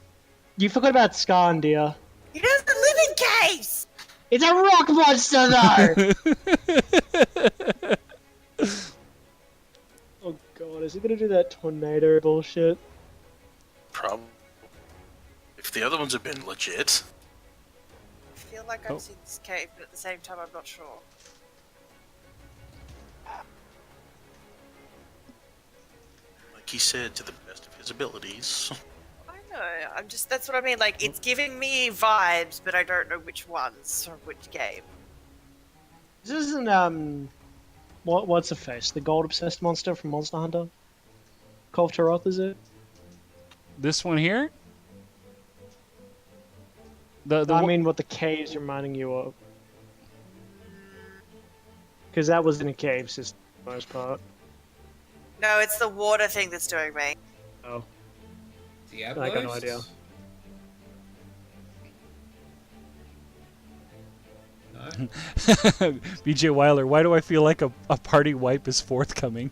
you forgot about Scandia. He doesn't live in caves! It's a rock monster, though! Oh god, is he gonna do that tornado bullshit? Probably. If the other ones have been legit. I feel like I've seen this cave, but at the same time I'm not sure. Like he said, to the best of his abilities. I know, that's what I mean, like, it's giving me vibes, but I don't know which ones or which game. This isn't, what's the face? The gold-obsessed monster from Monster Hunter? Call of Taroth, is it? This one here? I mean, what the cave's reminding you of. Because that was in a cave system, for the most part. No, it's the water thing that's doing me. Oh. Diablos? I got no idea. No? BJ Weiler, why do I feel like a party wipe is forthcoming?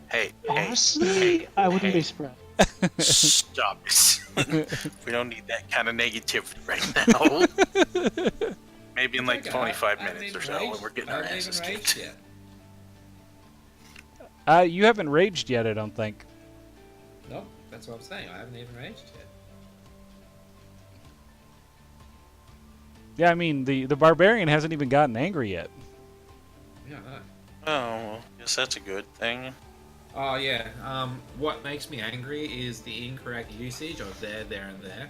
Hey, Honestly, I wouldn't be surprised. Stop it. We don't need that kind of negativity right now. Maybe in like Okay, 25 I haven't minutes or even so when raged- we're getting I our haven't asses even raged kicked. yet. You haven't raged yet, I don't think. Nope, that's what I'm saying. I haven't even raged yet. Yeah, I mean, the barbarian hasn't even gotten angry yet. Yeah, I know. Oh, well, guess that's a good thing. Oh yeah. What makes me angry is the incorrect usage of there, and there.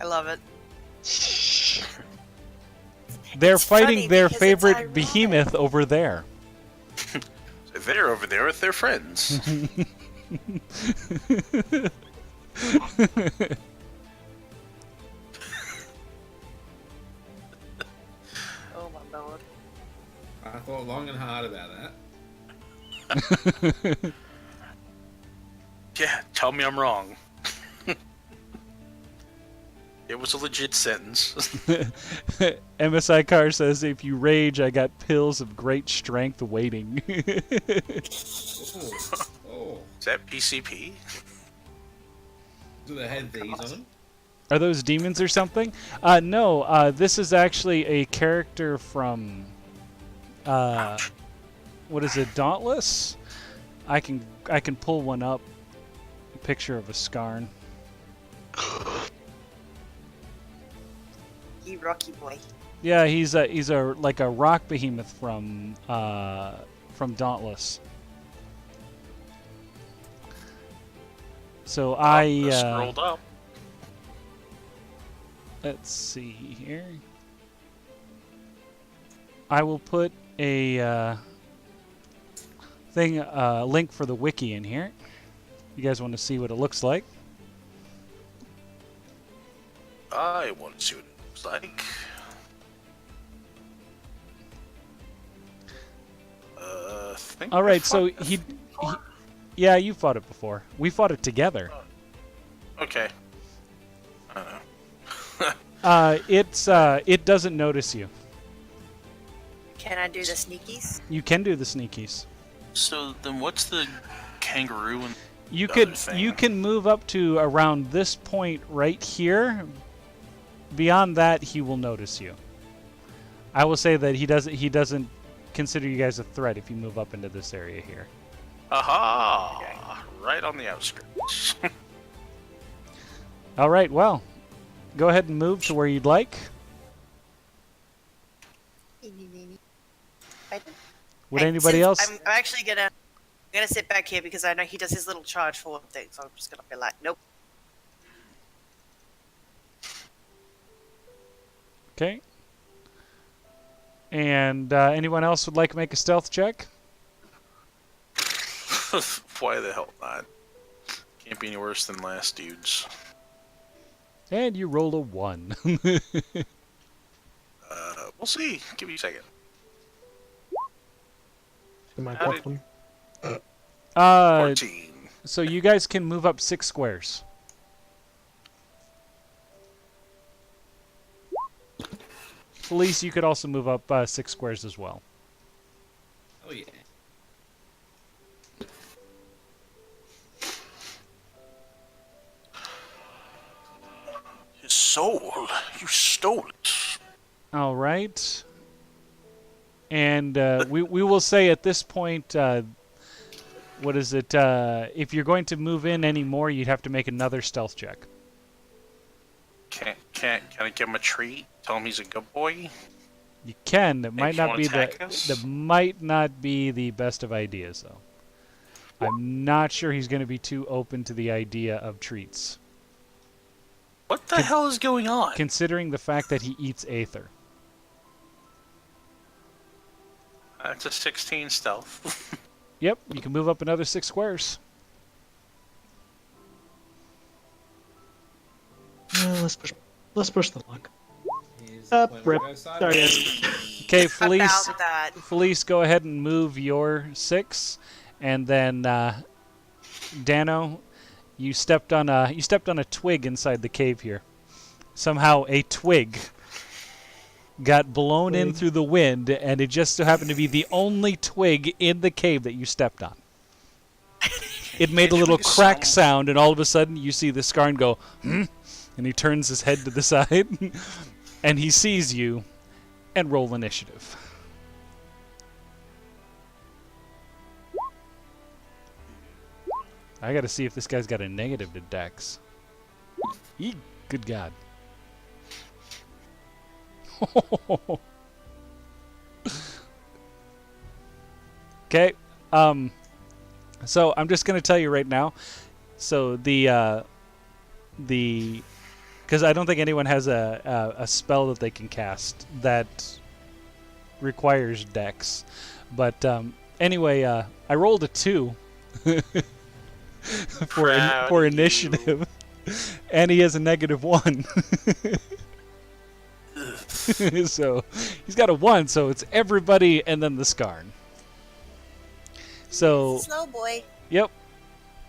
I love it. They're It's funny fighting their because it's favorite ironic. behemoth over there. So they're over there with their friends. Oh my lord. I thought long and hard about that. Yeah, tell me I'm wrong. It was a legit sentence. MSI Car says, if you rage, I got pills of great strength waiting. Oh. Is that PCP? Do they have these on them? Are those demons or something? No, this is actually a character from, what is it, Dauntless? I can pull one up, a picture of a Skarn. You Rocky boy. Yeah, he's a like a rock behemoth from Dauntless. So I scrolled up. let's see here. I will put a link for the wiki in here. You guys want to see what it looks like? I want to see what it looks like. Think All I right, so fought this he before? yeah, you fought it before. We fought it together. Okay. I don't know. It doesn't notice you. Can I do the sneakies? You can do the sneakies. So then, what's the kangaroo and You the could other thing? you can move up to around this point right here. Beyond that, he will notice you. I will say that he doesn't consider you guys a threat if you move up into this area here. Aha! Right on the outskirts. All right, well, go ahead and move to where you'd like. Would anybody else? I'm actually gonna sit back here because I know he does his little charge forward thing, so I'm just gonna be like, nope. Okay. And anyone else would like to make a stealth check? Why the hell not? Can't be any worse than last dude's. And you roll a 1. We'll see. Give me a second. Am I How did- one? 14. So you guys can move up 6 squares. Felice, you could also move up 6 squares as well. Oh yeah. His soul. You stole it. All right. And we will say at this point, what is it? If you're going to move in anymore, you'd have to make another stealth check. Can I give him a treat? Tell him he's a good boy? You can. That might If you not wanna be attack us? that might not be the best of ideas, though. I'm not sure he's going to be too open to the idea of treats, What the hell is going on? considering the fact that he eats aether. That's a 16 stealth. Yep, you can move up another 6 squares. Let's push the luck. Here's Up, the point rip. where we go Sorry, sideways. Okay, Felice. About that. Felice, go ahead and move your 6, and then Dano, you stepped on a twig inside the cave here. Somehow a twig got blown in through the wind, and it just so happened to be the only twig in the cave that you stepped on. It made a little crack sound, and all of a sudden you see the Skarn go, hmm? And he turns his head to the side, and he sees you, and roll initiative. I gotta see if this guy's got a negative to Dex. Good God. Okay. So I'm just gonna tell you right now. So because I don't think anyone has a spell that they can cast that requires Dex. But anyway, I rolled a 2 for initiative, and he has a -1. So he's got a 1, so it's everybody and then the Skarn. So Snow boy. yep.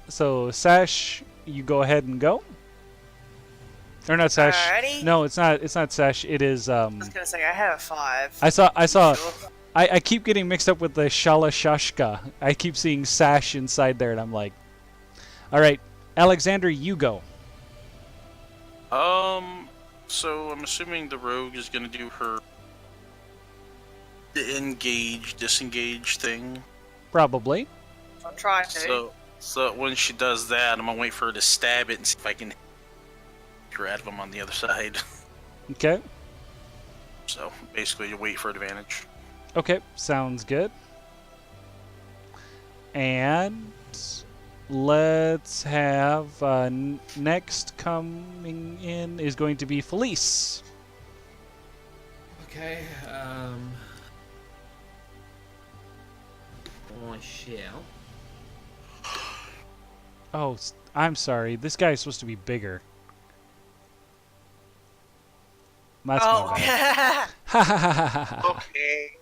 So Sash, you go ahead and go. Or not Sash. Alrighty. No, it's not Sash. It is I was gonna say I have a 5. I saw Sure. I keep getting mixed up with the Shala Shashka. I keep seeing Sash inside there, and I'm like, all right, Alexander, you go. So I'm assuming the rogue is gonna do her disengage thing. Probably. I'm trying to. So when she does that, I'm gonna wait for her to stab it and see if I can grab him on the other side. Okay. So basically, you wait for advantage. Okay, sounds good. And let's have next coming in is going to be Felice. Okay, I shall. Oh, I'm sorry. This guy is supposed to be bigger. That's my bad. Oh. Okay.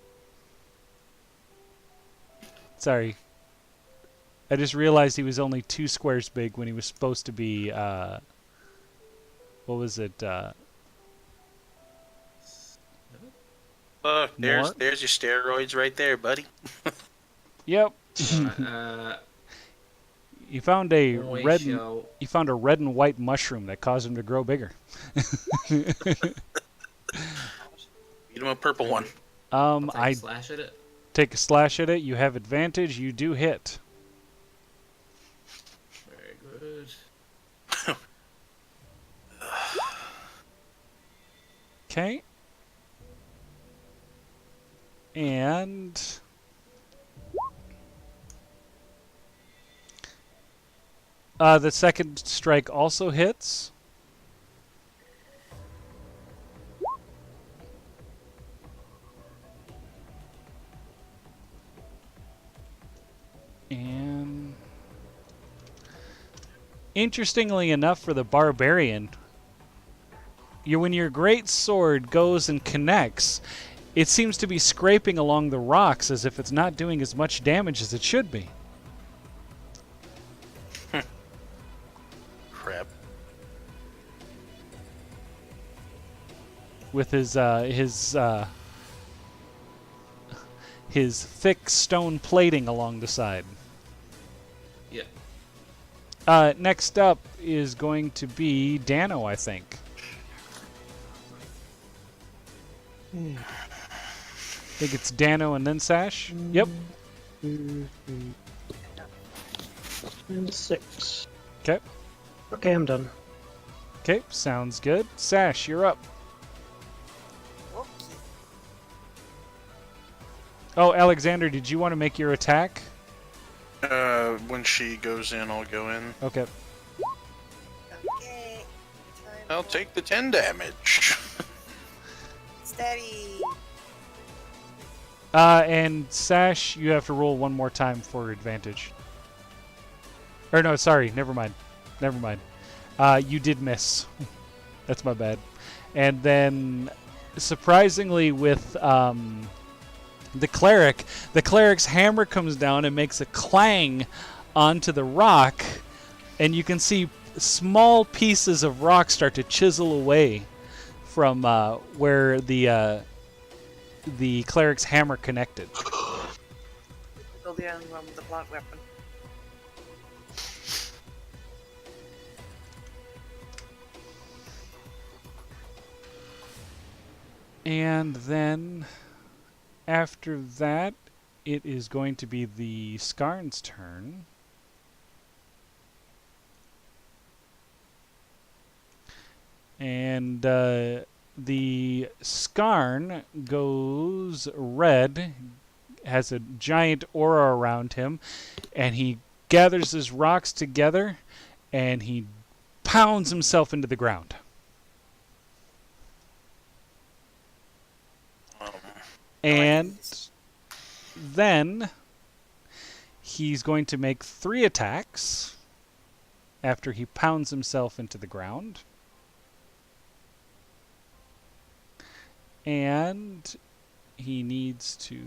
Sorry. I just realized he was only 2 squares big when he was supposed to be, what was it? Look, More? there's your steroids right there, buddy. Yep. Alright, You found a we red. shall... You found a red and white mushroom that caused him to grow bigger. Eat him a purple one. I'll take a I slash at it. take a slash at it. You have advantage. You do hit. Very good. Okay. And the second strike also hits. And interestingly enough for the barbarian, when your great sword goes and connects, it seems to be scraping along the rocks as if it's not doing as much damage as it should be. Crap. With his thick stone plating along the side. Yeah. Next up is going to be Dano, I think. I think it's Dano and then Sash. Yep. 2, 3, and 6. Okay. Okay, I'm done. Okay, sounds good. Sash, you're up. Okay. Oh, Alexander, did you want to make your attack? When she goes in, I'll go in. Okay. Okay. Time I'll for take the 10 damage. steady. And Sash, you have to roll one more time for advantage. Or no, sorry, never mind. Never mind. You did miss. That's my bad. And then, surprisingly, with the cleric's hammer comes down and makes a clang onto the rock, and you can see small pieces of rock start to chisel away from where the cleric's hammer connected. You're the only one with the blunt weapon. And then, after that, it is going to be the Skarn's turn. And the Skarn goes red, has a giant aura around him, and he gathers his rocks together, and he pounds himself into the ground. And then he's going to make 3 attacks after he pounds himself into the ground. And he needs to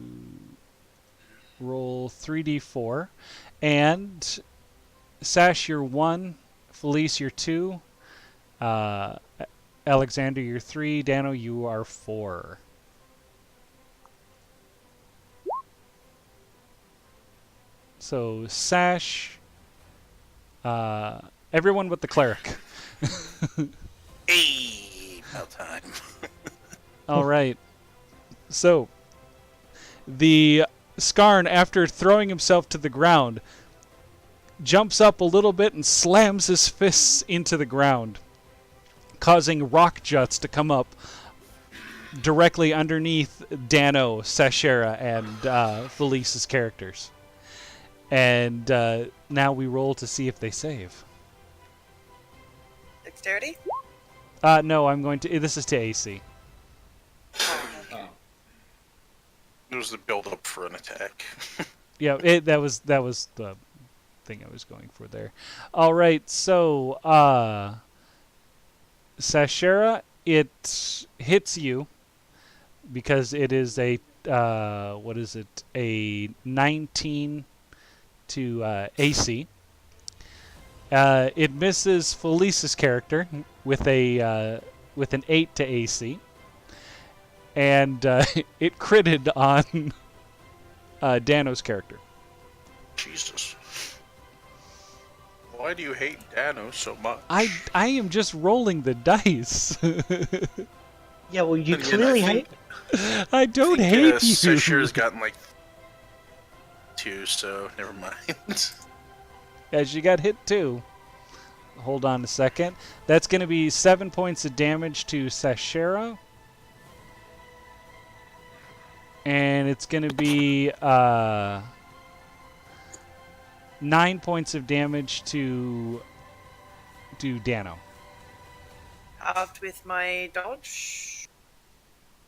roll 3d4. And Sash, you're 1. Felice, you're 2. Alexander, you're 3. Dano, you are 4. So Sash, everyone but the cleric. Hey, about time. All right. So the Skarn, after throwing himself to the ground, jumps up a little bit and slams his fists into the ground, causing rock juts to come up directly underneath Dano, Sashera, and Felice's characters. And now we roll to see if they save. Dexterity? No, I'm going to... This is to AC. Oh, Oh. It was the build-up for an attack. Yeah, that was the thing I was going for there. All right, so Sashera, it hits you because it is a what is it? A 19 to AC. It misses Felice's character with an 8 to AC. and it critted on Dano's character. Jesus. Why do you hate Dano so much? I am just rolling the dice. Yeah, well, you Then again, clearly I think, hate. I don't I think, hate you. Sashira's gotten like 2, so never mind. Yeah, she got hit too. Hold on a second. That's going to be 7 points of damage to Sashira. And it's going to be 9 points of damage to Dano. Halved with my dodge.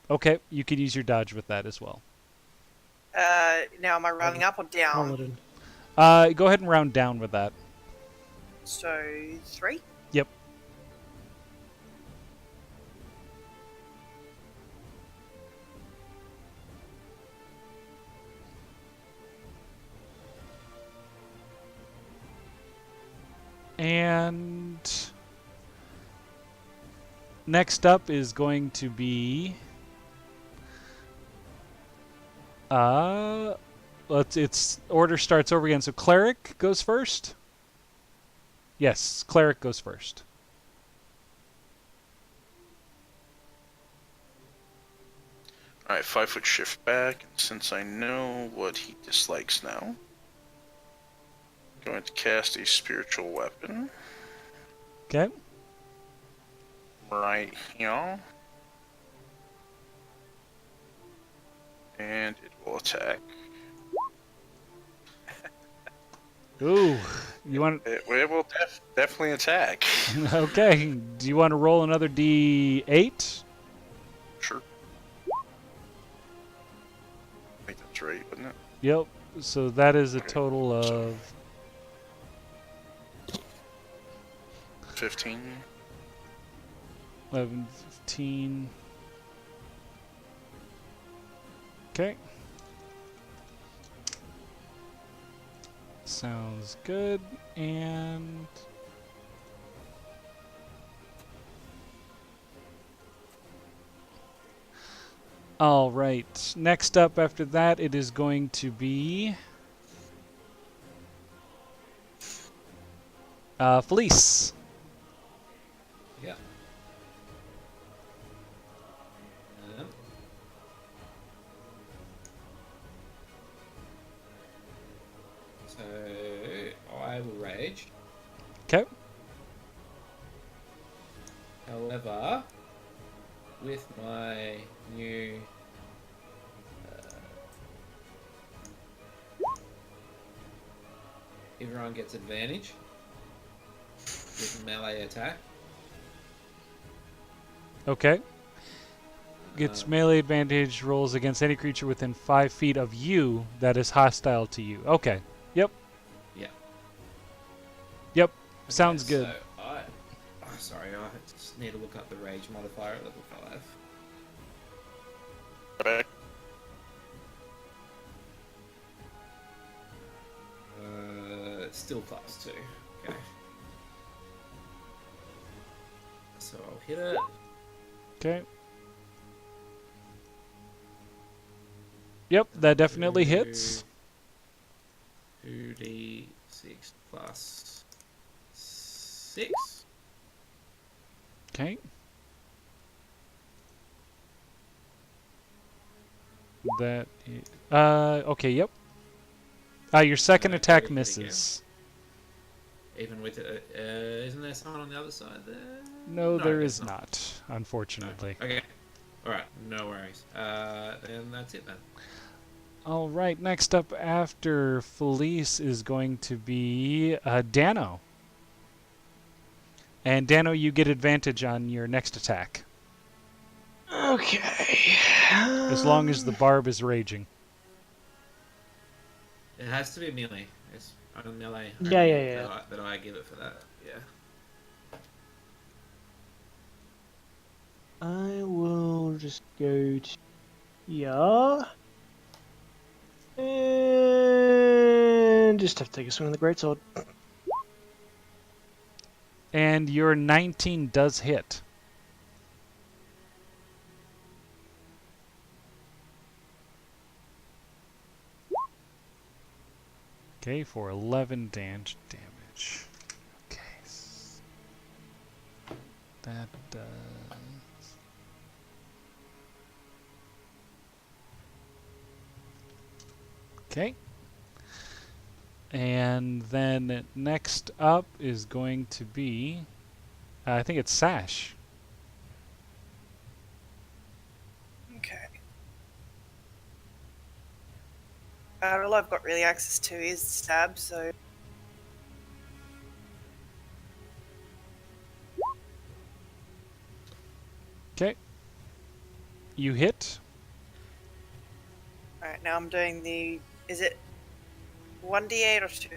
Okay, you could use your dodge with that as well. Now am I rounding up or down? Paladin. Go ahead and round down with that. So 3. Yep. And next up is going to be its order starts over again. So cleric goes first. Yes, cleric goes first. Alright, 5-foot shift back. Since I know what he dislikes now, I'm going to cast a spiritual weapon Okay. right here. And it will attack. Ooh, you want? It will definitely attack. Okay. Do you want to roll another D8? Sure. I think that's right, wasn't it? Yep. So that is a Okay. total of 15. 11, 15. Okay. Sounds good. And all right. Next up after that, it is going to be Felice. Yeah. So I will rage. Okay. However, with my new everyone gets advantage with melee attack. Okay. Gets melee advantage rolls against any creature within 5 feet of you that is hostile to you. Okay. Yep. Yeah. Yep. Sounds good. So sorry, I just need to look up the rage modifier at level 5. Back. It's still +2. Okay. So I'll hit it. Okay. Yep, that definitely hits. 2d6 plus 6. Okay. That is, okay, yep. Your second attack hit again. misses. Even with it, isn't there someone on the other side there? No, there there's is not, unfortunately. Okay. Alright, no worries. And that's it then. All right, next up after Felice is going to be Dano. And Dano, you get advantage on your next attack, Okay. as long as the barb is raging. It has to be melee. It's on melee. Yeah. That I give it for that. Yeah. I will just go to here. And just have to take a swing of the greatsword. And your 19 does hit. Okay, for 11 damage. Okay. That does... Okay. And then next up is going to be... I think it's Sash. Okay. All I've got really access to is stab, so Okay. You hit. alright, now I'm doing the is it 1d8 or 2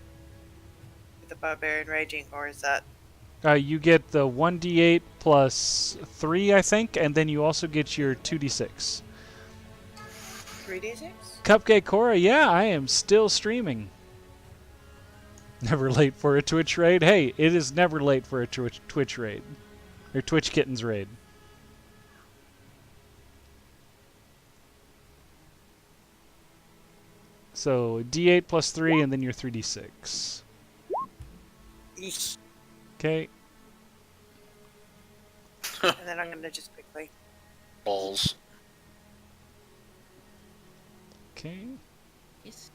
with the barbarian raging, or is that You get the 1d8 plus 3, I think, and then you also get your 2d6. 3d6? Cupcake Cora, yeah, I am still streaming. Never late for a Twitch raid? Hey, it is never late for a Twitch raid. Or Twitch Kittens raid. So, d8 plus 3, and then your 3d6. Eesh. Okay. And then I'm gonna just quickly Balls. Okay. Yes.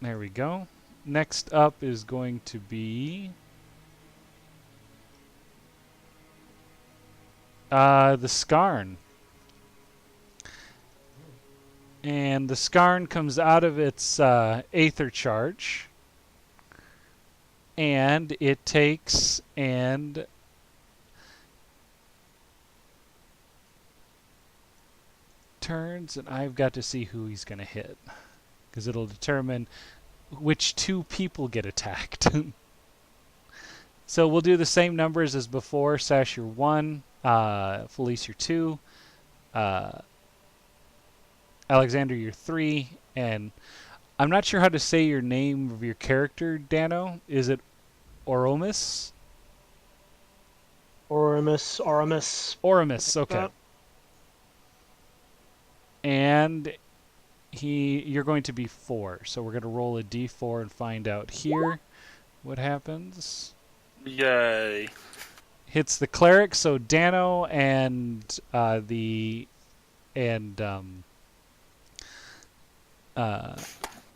There we go. Next up is going to be... the Skarn. And the Skarn comes out of its Aether Charge. And it takes and... turns, and I've got to see who he's going to hit. Because it'll determine which 2 people get attacked. So we'll do the same numbers as before. Sash, you're 1. Felice, you're 2. Alexander, you're 3. And I'm not sure how to say your name of your character, Dano. Is it Oromis? Oramus. Oromis, okay. And you're going to be 4. So we're going to roll a d4 and find out here what happens. Yay. Hits the cleric, so Dano and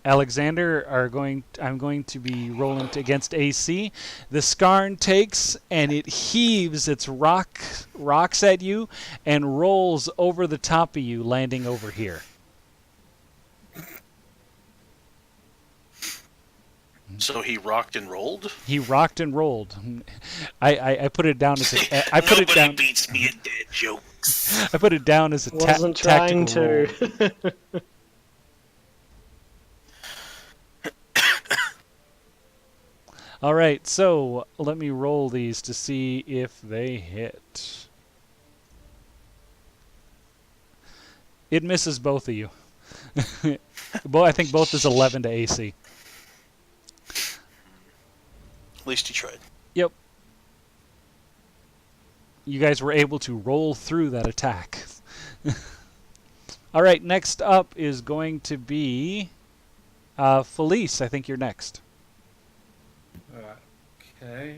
Alexander are going. I'm going to be rolling against AC. The Skarn takes and it heaves its rocks at you and rolls over the top of you, landing over here. So he rocked and rolled? He rocked and rolled. I put it down as a. I put it Nobody down. beats me at dead jokes. I put it down as a Wasn't trying tactical roll. to. All right, so let me roll these to see if they hit. It misses both of you. I think both is 11 to AC. At least he tried. Yep. You guys were able to roll through that attack. All right, next up is going to be Felice. I think you're next. Okay.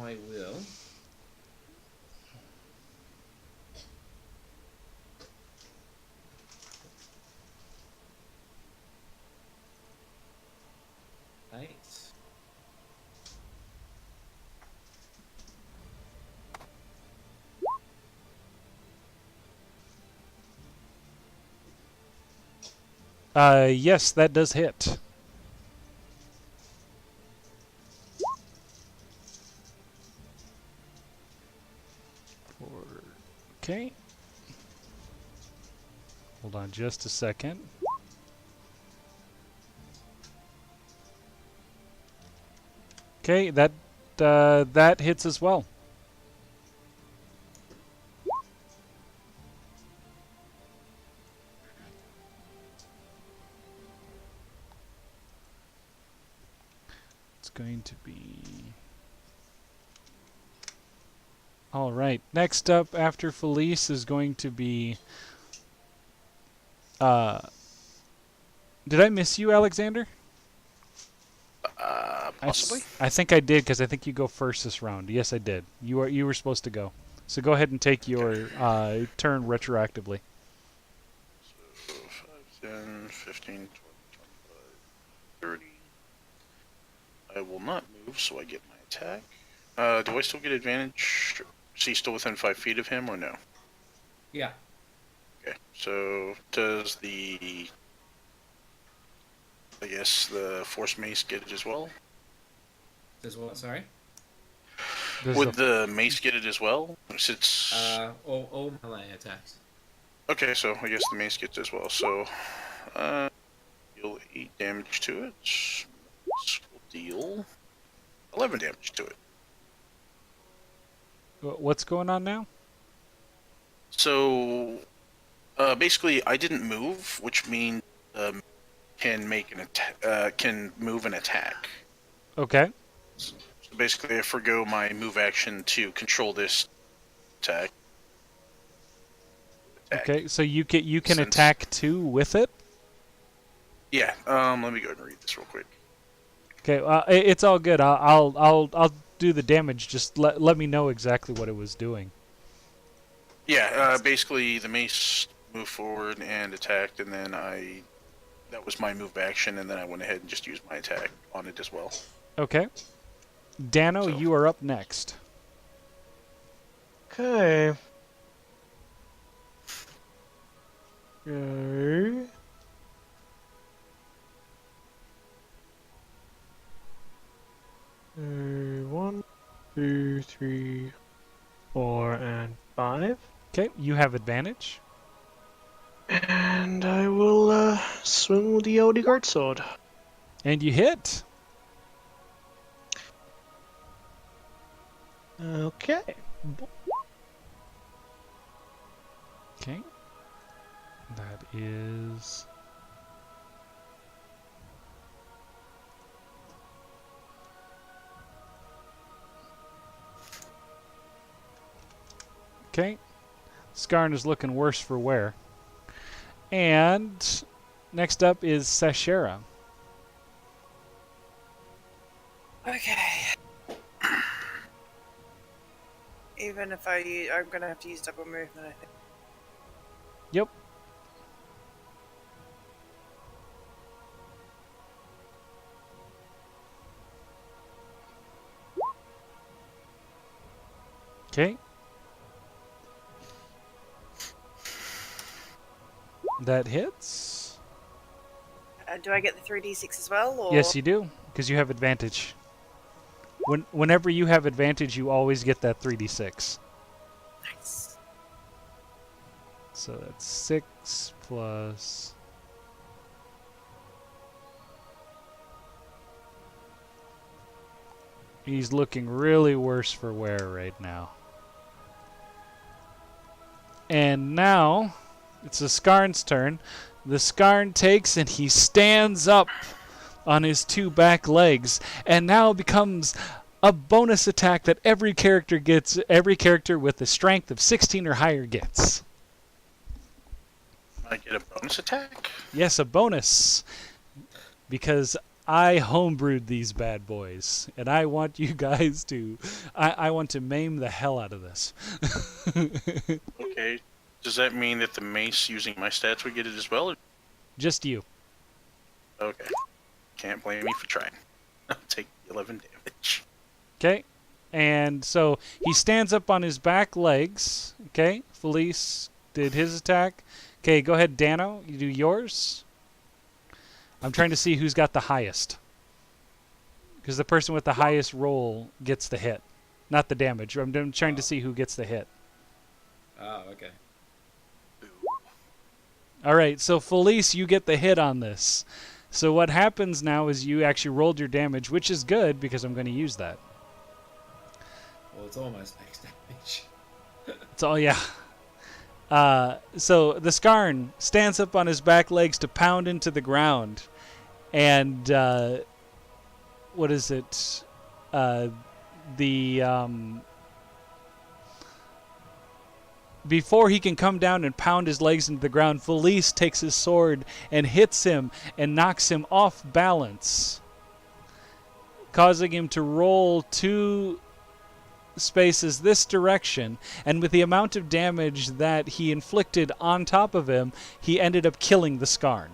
I will. Eight. Yes, that does hit. Okay. Hold on just a second. Okay, that hits as well. It's going to be All right. Next up after Felice is going to be. Did I miss you, Alexander? Possibly. I think I did because I think you go first this round. Yes, I did. You were supposed to go. So go ahead and take your turn retroactively. So 5, 10, 15, 20, 25, 30. I will not move, so I get my attack. Do I still get advantage? Is he still within 5 feet of him or no? Yeah. Okay, so does the... I guess the Force Mace get it as well? Does what? Sorry. Would the Mace get it as well? Since... All melee attacks. Okay, so I guess the Mace gets it as well. So, deal 8 damage to it. This will deal 11 damage to it. What's going on now? So, basically, I didn't move, which means can make an can move an attack. Okay. So basically, I forgo my move action to control this attack. Okay, so you can Since- attack too with it. Yeah. Let me go ahead and read this real quick. Okay, it's all good. I'll do the damage. Just let me know exactly what it was doing. Yeah. Basically, the mace moved forward and attacked, and then that was my move action, and then I went ahead and just used my attack on it as well. Okay. Dano, So- you are up next. Okay. Okay. One, two, three, 4, and 5. Okay, you have advantage. And I will swing with the Odie Guard Sword. And you hit. Okay. Okay. That is... Okay. Skarn is looking worse for wear. And next up is Sashera. Okay. Even if I'm gonna have to use double movement, I think. Yep. Okay. That hits. Do I get the 3d6 as well, or? Yes, you do, because you have advantage. Whenever you have advantage, you always get that 3d6. Nice. So that's 6 plus... He's looking really worse for wear right now. And now, it's the Skarn's turn. The Skarn takes and he stands up on his 2 back legs, and now becomes a bonus attack that every character with a strength of 16 or higher gets. I get a bonus attack? Yes, a bonus. Because I homebrewed these bad boys, and I want you guys to... I want to maim the hell out of this. Okay. Does that mean that the mace using my stats would get it as well? Or... Just you. Okay. Can't blame me for trying. I'll take 11 damage. Okay? And so he stands up on his back legs. Okay? Felice did his attack. Okay, go ahead, Dano. You do yours. I'm trying to see who's got the highest. Because the person with the highest roll gets the hit. Not the damage. I'm trying to see who gets the hit. Oh, okay. Alright, so Felice, you get the hit on this. So what happens now is you actually rolled your damage, which is good because I'm going to use that. Well, it's almost max damage. It's all, yeah. So the Skarn stands up on his back legs to pound into the ground. And, what is it? before he can come down and pound his legs into the ground, Felice takes his sword and hits him and knocks him off balance, causing him to roll 2 spaces this direction, and with the amount of damage that he inflicted on top of him, he ended up killing the Skarn.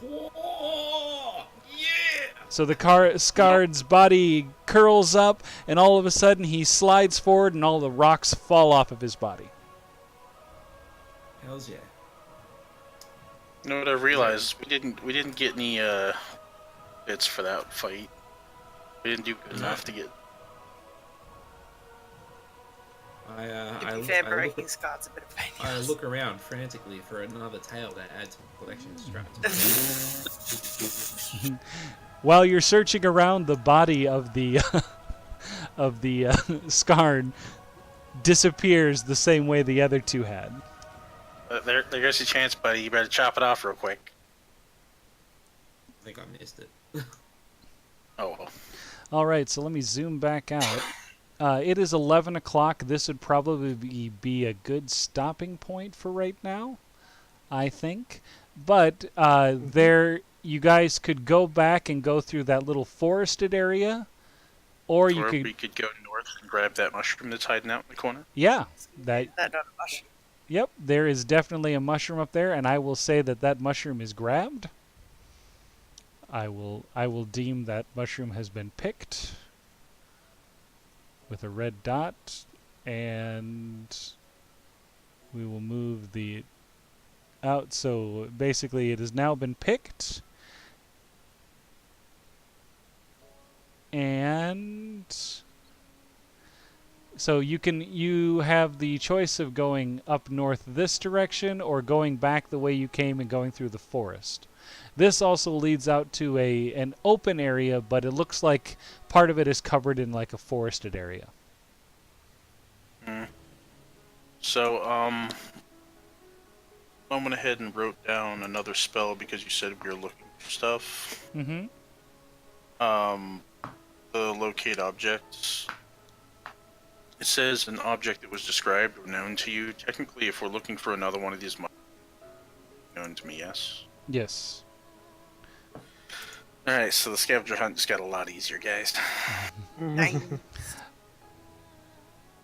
Oh, yeah! So the Skarn's body curls up, and all of a sudden he slides forward, and all the rocks fall off of his body. Hells yeah. You know what I realized? We didn't get any bits for that fight. We didn't do good enough to get. To be fair, breaking Scar's a bit of a pain in the I ass. look around frantically for another tail to add to my collection strapped. While you're searching around, the body of the of the Skarn disappears the same way the other 2 had. There's your chance, buddy. You better chop it off real quick. I think I missed it. Oh well. All right, so let me zoom back out. It is 11 o'clock. This would probably be a good stopping point for right now, I think. But you guys could go back and go through that little forested area, or we could could go north and grab that mushroom that's hiding out in the corner. yeah, that That not a mushroom. yep, there is definitely a mushroom up there, and I will say that mushroom is grabbed. I will deem that mushroom has been picked with a red dot, and we will move the out. So basically it has now been picked, and so you have the choice of going up north this direction or going back the way you came and going through the forest. This also leads out to an open area, but it looks like part of it is covered in like a forested area. So, I went ahead and wrote down another spell because you said we were looking for stuff. Mm-hmm. The locate objects. It says an object that was described or known to you. Technically, if we're looking for another one of these, known to me, yes. Yes. All right, so the scavenger hunt just got a lot easier, guys. Nice.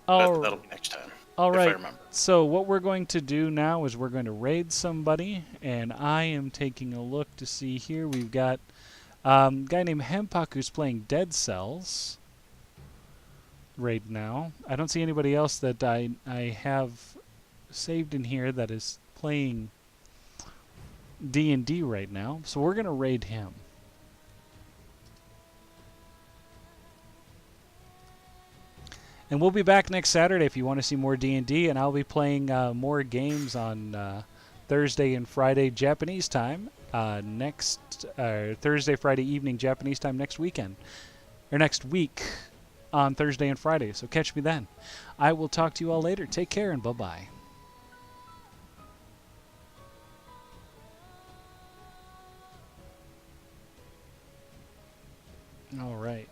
That'll be next time. All if right. I remember. So what we're going to do now is we're going to raid somebody, and I am taking a look to see here. We've got a guy named Hempak who's playing Dead Cells right now. I don't see anybody else that I have saved in here that is playing D&D right now, so we're going to raid him. And we'll be back next Saturday if you want to see more D&D, and I'll be playing more games on Thursday and Friday Japanese time Thursday, Friday evening Japanese time next weekend, or next week on Thursday and Friday. So catch me then. I will talk to you all later. Take care and bye-bye. All right.